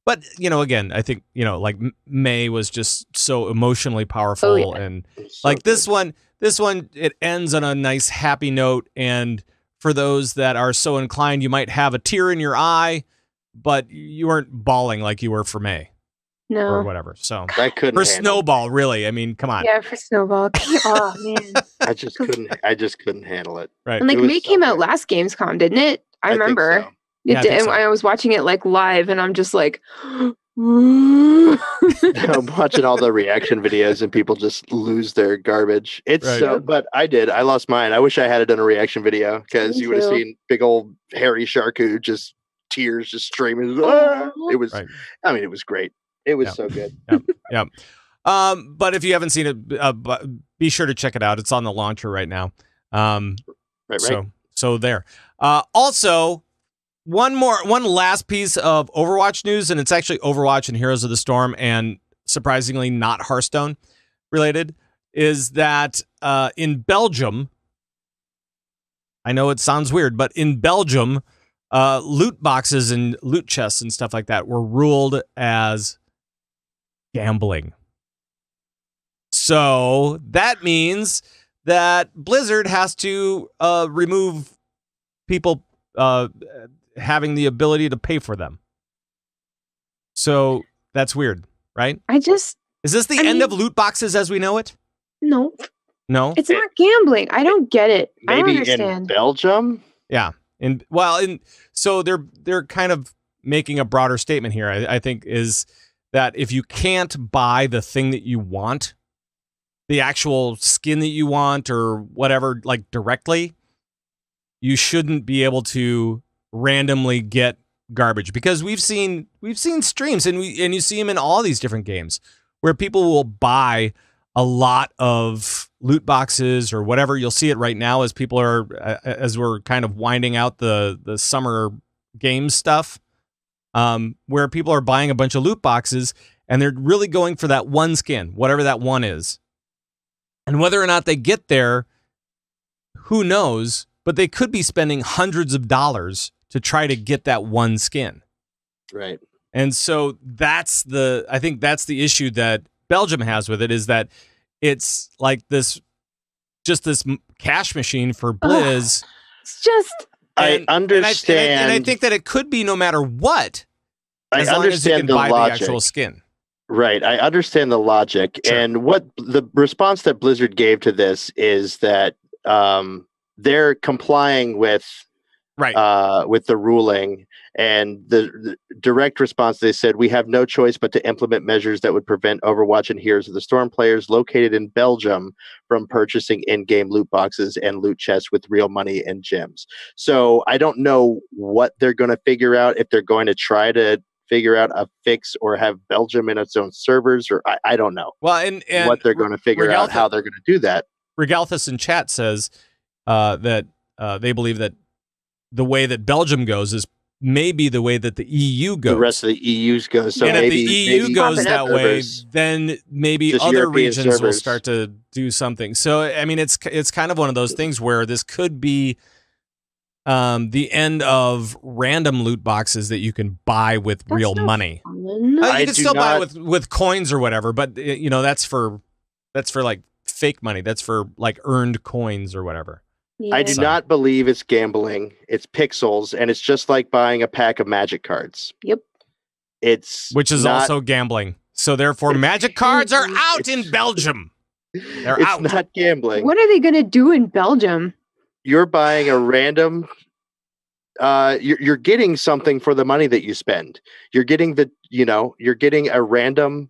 S1: But, again, I think, like May was just so emotionally powerful, and like this one, it ends on a nice happy note, and for those that are so inclined, you might have a tear in your eye, but you weren't bawling like you were for May.
S3: No.
S1: Or whatever. So
S2: I couldn't
S1: for Snowball, really. I mean, come on.
S3: Yeah, for Snowball. Oh man.
S2: I just couldn't handle it.
S1: Right.
S3: And like May came out last Gamescom, didn't it? I remember.
S2: Think so.
S3: It did. And I was watching it like live, and I'm just like I'm
S2: watching all the reaction videos and people just lose their garbage. It's but I lost mine. I wish I had done a reaction video, because you would have seen big old hairy Sharku, just tears just streaming. It was, I mean, it was great. It was so good.
S1: Yep. But if you haven't seen it, be sure to check it out. It's on the launcher right now. So there. Also, one last piece of Overwatch news, and it's actually Overwatch and Heroes of the Storm, and surprisingly not Hearthstone related, is that in Belgium, I know it sounds weird, but in Belgium, loot boxes and loot chests and stuff like that were ruled as gambling. So that means that Blizzard has to remove people having the ability to pay for them. So that's weird, right?
S3: Is
S1: this the end of loot boxes as we know it?
S3: No.
S1: It's
S3: not gambling. I don't get it.
S2: Maybe
S3: I don't understand.
S2: In Belgium?
S1: Yeah. So they're kind of making a broader statement here, I think, is that if you can't buy the thing that you want, the actual skin that you want or whatever, like directly, you shouldn't be able to randomly get garbage, because we've seen streams and you see them in all these different games where people will buy a lot of loot boxes or whatever. You'll see it right now as we're kind of winding out the summer game stuff, where people are buying a bunch of loot boxes and they're really going for that one skin, whatever that one is. And whether or not they get there, who knows, but they could be spending hundreds of dollars to try to get that one skin.
S2: Right.
S1: And so I think that's the issue that Belgium has with it, is that it's like this cash machine for Blizz.
S3: It's just...
S2: I understand.
S1: And I think that it could be no matter what,
S2: as
S1: long as you can buy the actual skin.
S2: Right. I understand the logic. Sure. And what the response that Blizzard gave to this is that they're complying with the ruling. And the direct response, they said, we have no choice but to implement measures that would prevent Overwatch and Heroes of the Storm players located in Belgium from purchasing in-game loot boxes and loot chests with real money and gems. So I don't know what they're going to figure out, if they're going to try to figure out a fix or have Belgium in its own servers, or I don't know.
S1: Well, and
S2: what they're going to figure out, how they're going to do that.
S1: Regalthus in chat says that they believe that the way that Belgium goes is maybe the way that the EU goes.
S2: The rest of the EU's goes. So
S1: and
S2: maybe,
S1: if the EU goes that way, then maybe other
S2: European
S1: regions
S2: servers
S1: will start to do something. So, I mean, it's kind of one of those things where this could be the end of random loot boxes that you can buy with real money. You can still buy with coins or whatever, but that's for like fake money. That's for like earned coins or whatever.
S3: Yeah.
S2: I do not believe it's gambling. It's pixels, and it's just like buying a pack of Magic cards.
S3: Yep.
S1: Which is also gambling. So therefore, Magic cards are out in Belgium. They're out.
S2: It's not gambling.
S3: What are they going to do in Belgium?
S2: You're buying a random. You're getting something for the money that you spend. You're getting you're getting a random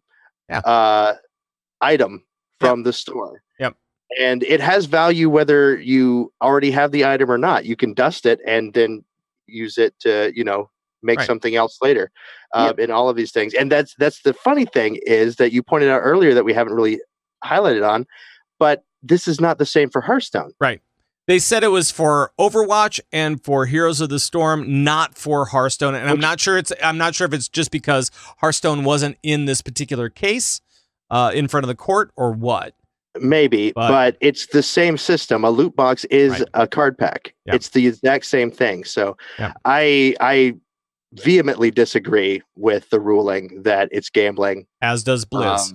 S2: item from the store.
S1: Yep.
S2: And it has value whether you already have the item or not. You can dust it and then use it to, make something else later. In all of these things. And that's the funny thing is that you pointed out earlier that we haven't really highlighted on, but this is not the same for Hearthstone.
S1: Right. They said it was for Overwatch and for Heroes of the Storm, not for Hearthstone. And I'm not sure if it's just because Hearthstone wasn't in this particular case in front of the court or what.
S2: Maybe, but it's the same system. A loot box is a card pack. Yep. It's the exact same thing. So I vehemently disagree with the ruling that it's gambling.
S1: As does Blizz.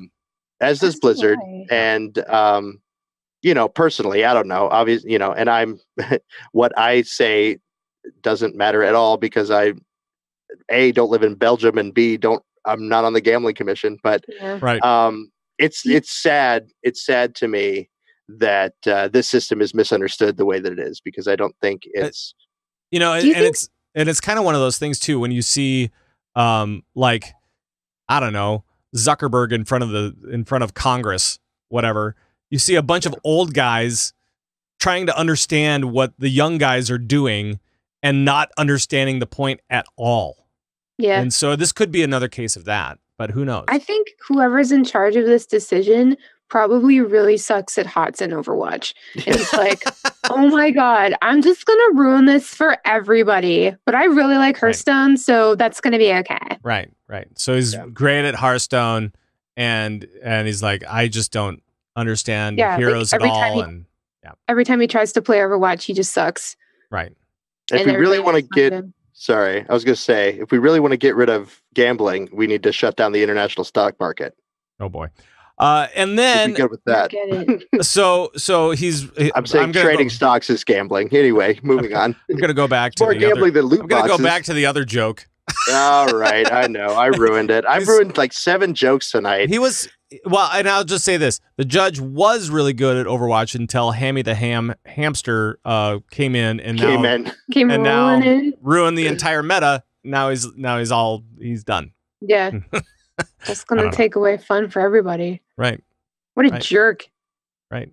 S2: As does Blizzard. And, personally, I don't know. Obviously, and I'm what I say doesn't matter at all because I, A, don't live in Belgium, and B, I'm not on the gambling commission. But it's sad. It's sad to me that this system is misunderstood the way that it is, because I don't think it's
S1: it's kind of one of those things too when you see like, I don't know, Zuckerberg in front of Congress, whatever. You see a bunch of old guys trying to understand what the young guys are doing and not understanding the point at all.
S3: Yeah.
S1: And so this could be another case of that, but who knows?
S3: I think whoever's in charge of this decision probably really sucks at HOTS and Overwatch. And he's like, oh my God, I'm just going to ruin this for everybody. But I really like Hearthstone, so that's going to be okay.
S1: Right. So he's great at Hearthstone, and he's like, I just don't understand Heroes at all.
S3: Every time he tries to play Overwatch, he just sucks.
S1: Right.
S2: If we really want to get... Sorry, I was going to say, if we really want to get rid of gambling, we need to shut down the international stock market.
S1: Oh boy. And then
S2: good with that.
S1: so
S2: I'm saying trading stocks is gambling. Anyway, moving on.
S1: I'm going to go back to
S2: more gambling than loot boxes.
S1: I'm going to go back to the other joke.
S2: All right, I know. I ruined it. I ruined like 7 jokes tonight.
S1: And I'll just say this. The judge was really good at Overwatch until Hammy the Hamster came in and ruined the entire meta. Now he's done.
S3: Yeah. That's going to take away fun for everybody.
S1: Right.
S3: What a jerk.
S1: Right.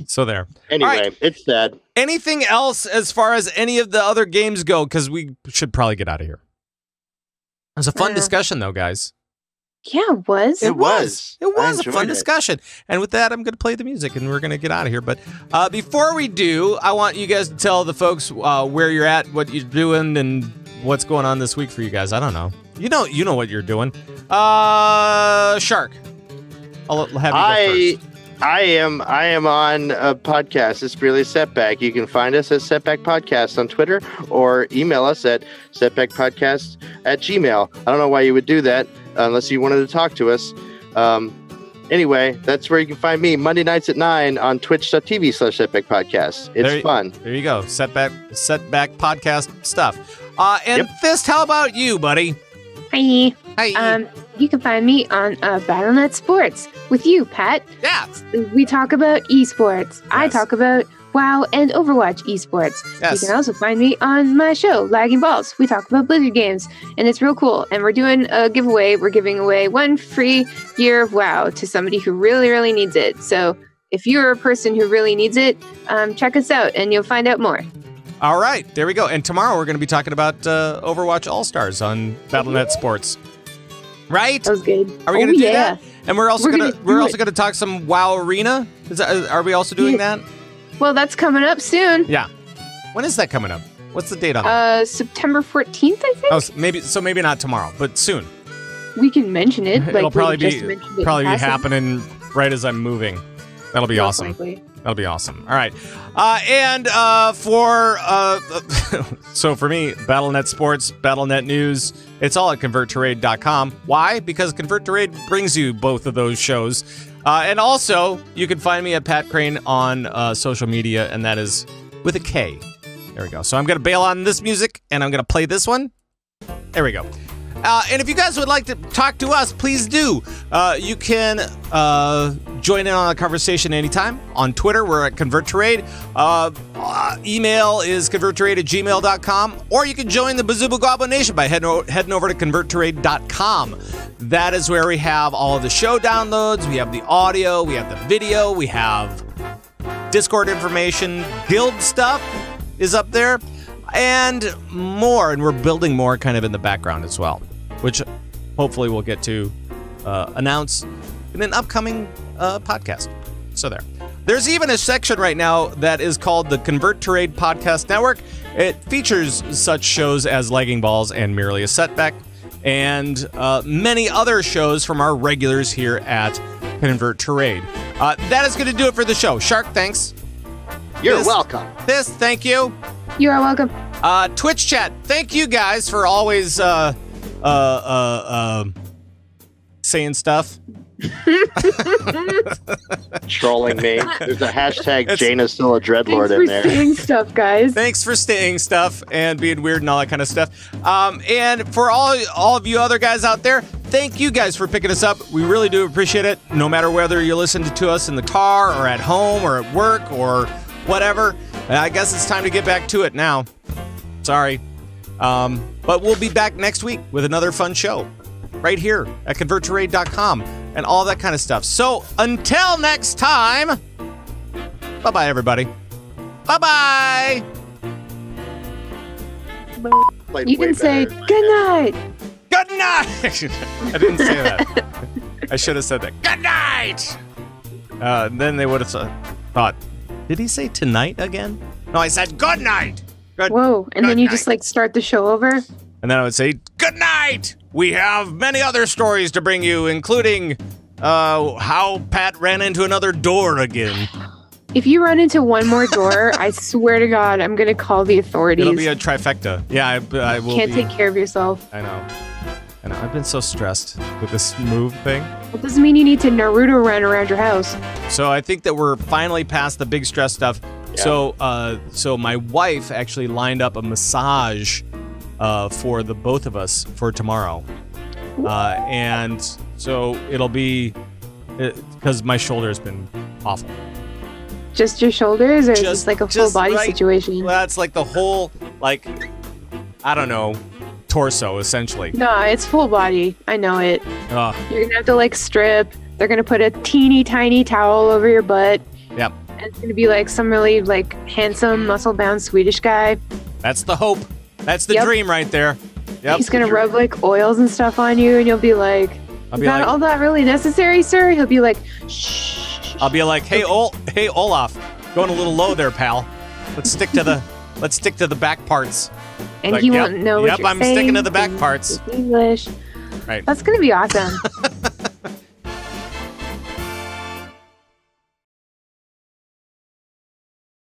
S1: So there.
S2: Anyway, it's sad.
S1: Anything else as far as any of the other games go? Because we should probably get out of here. It was a fun discussion, though, guys.
S3: Yeah, it was.
S2: It was
S1: a fun discussion. And with that, I'm going to play the music, and we're going to get out of here. But before we do, I want you guys to tell the folks where you're at, what you're doing, and what's going on this week for you guys. I don't know. You know what you're doing. Shark. I'll have you go first.
S2: I am on a podcast. It's really Setback. You can find us at Setback Podcast on Twitter or email us at setbackpodcast@gmail. I don't know why you would do that unless you wanted to talk to us. Anyway, that's where you can find me Monday nights at 9 on twitch.tv/Setback Podcast. It's fun.
S1: There you go. Setback podcast stuff. And Thyst, how about you, buddy?
S3: Hi. You can find me on Battlenet Sports with you, Pat.
S1: Yeah.
S3: We talk about esports.
S1: Yes.
S3: I talk about WoW and Overwatch esports.
S1: Yes.
S3: You can also find me on my show, Lagging Balls. We talk about Blizzard games, and it's real cool. And we're doing a giveaway. We're giving away 1 free year of WoW to somebody who really, really needs it. So if you're a person who really needs it, check us out, and you'll find out more.
S1: All right, there we go. And tomorrow we're going to be talking about Overwatch All-Stars on Battlenet Sports. Right?
S3: That was good.
S1: Are we going to do
S3: yeah.
S1: that? And we're also going to talk some WoW Arena. Are we also doing that?
S3: Well, that's coming up soon.
S1: Yeah. When is that coming up? What's the date on that?
S3: September 14th, I think.
S1: Oh, maybe not tomorrow, but soon.
S3: We can mention it. Like,
S1: It'll probably
S3: just
S1: be
S3: mentioned it in passing.
S1: happening right as I'm moving. That'll be
S3: Most
S1: awesome.
S3: likely.
S1: That'll be awesome. All right. So for me, Battlenet Sports, Battlenet News, it's all at converttoraid.com. Why? Because Convert to Raid brings you both of those shows. And also, you can find me at Pat Krane on social media, and that is with a K. There we go. So I'm going to bail on this music, and I'm going to play this one. There we go. And if you guys would like to talk to us, please do. You can join in on a conversation anytime. On Twitter, we're at ConvertToRaid. Email is converttoraid@gmail.com. Or you can join the Bazooba Goblin Nation by heading over to converttoraid.com. That is where we have all of the show downloads. We have the audio. We have the video. We have Discord information. Guild stuff is up there. And more, and we're building more kind of in the background as well, which hopefully we'll get to announce in an upcoming podcast. So there's even a section right now that is called the Convert to Raid Podcast Network. It features such shows as Lagging Balls and Merely a Setback, and many other shows from our regulars here at Convert to Raid. That is going to do it for the show. Shark, thanks.
S2: You're welcome.
S1: Thyst, thank you.
S3: You are welcome.
S1: Twitch chat, thank you guys for always saying stuff.
S2: Trolling me. There's a hashtag Jaina's still a dreadlord in there.
S3: Thanks for saying stuff, guys.
S1: Thanks for staying stuff and being weird and all that kind of stuff. And for all of you other guys out there, thank you guys for picking us up. We really do appreciate it. No matter whether you're listening to us in the car or at home or at work or whatever. I guess it's time to get back to it now. Sorry. But we'll be back next week with another fun show right here at converttoraid.com and all that kind of stuff. So until next time, bye-bye, everybody. Bye-bye.
S3: You can say good night.
S1: Good night. I didn't say that. I should have said that. Good night. Then they would have thought, did he say tonight again? No, I said good night.
S3: Whoa, and then you just like start the show over?
S1: And then I would say, good night. We have many other stories to bring you, including how Pat ran into another door again.
S3: If you run into one more door, I swear to God, I'm going to call the authorities.
S1: It'll be a trifecta. Yeah, I will.
S3: Can't take care of yourself.
S1: I know. I've been so stressed with this move thing.
S3: It doesn't mean you need to Naruto run around your house.
S1: So I think that we're finally past the big stress stuff. Yeah. So my wife actually lined up a massage for the both of us for tomorrow. And so it'll be because my shoulder has been awful.
S3: Just your shoulders, or just like a full body situation?
S1: Well, it's like the whole, like, I don't know, torso essentially.
S3: No, it's full body. I know it. You're gonna have to like strip. They're gonna put a teeny tiny towel over your butt.
S1: Yep.
S3: And it's gonna be like some really like handsome, muscle-bound Swedish guy.
S1: That's the hope. That's the dream right there. Yep.
S3: He's gonna rub like oils and stuff on you, and you'll be like, "Is that all that really necessary, sir?" He'll be like, "Shh."
S1: I'll be like, "Hey, Olaf, going a little low there, pal. Let's stick to the back parts."
S3: And like, he won't know what you're saying.
S1: I'm sticking to the back parts.
S3: English.
S1: Right.
S3: That's gonna be awesome.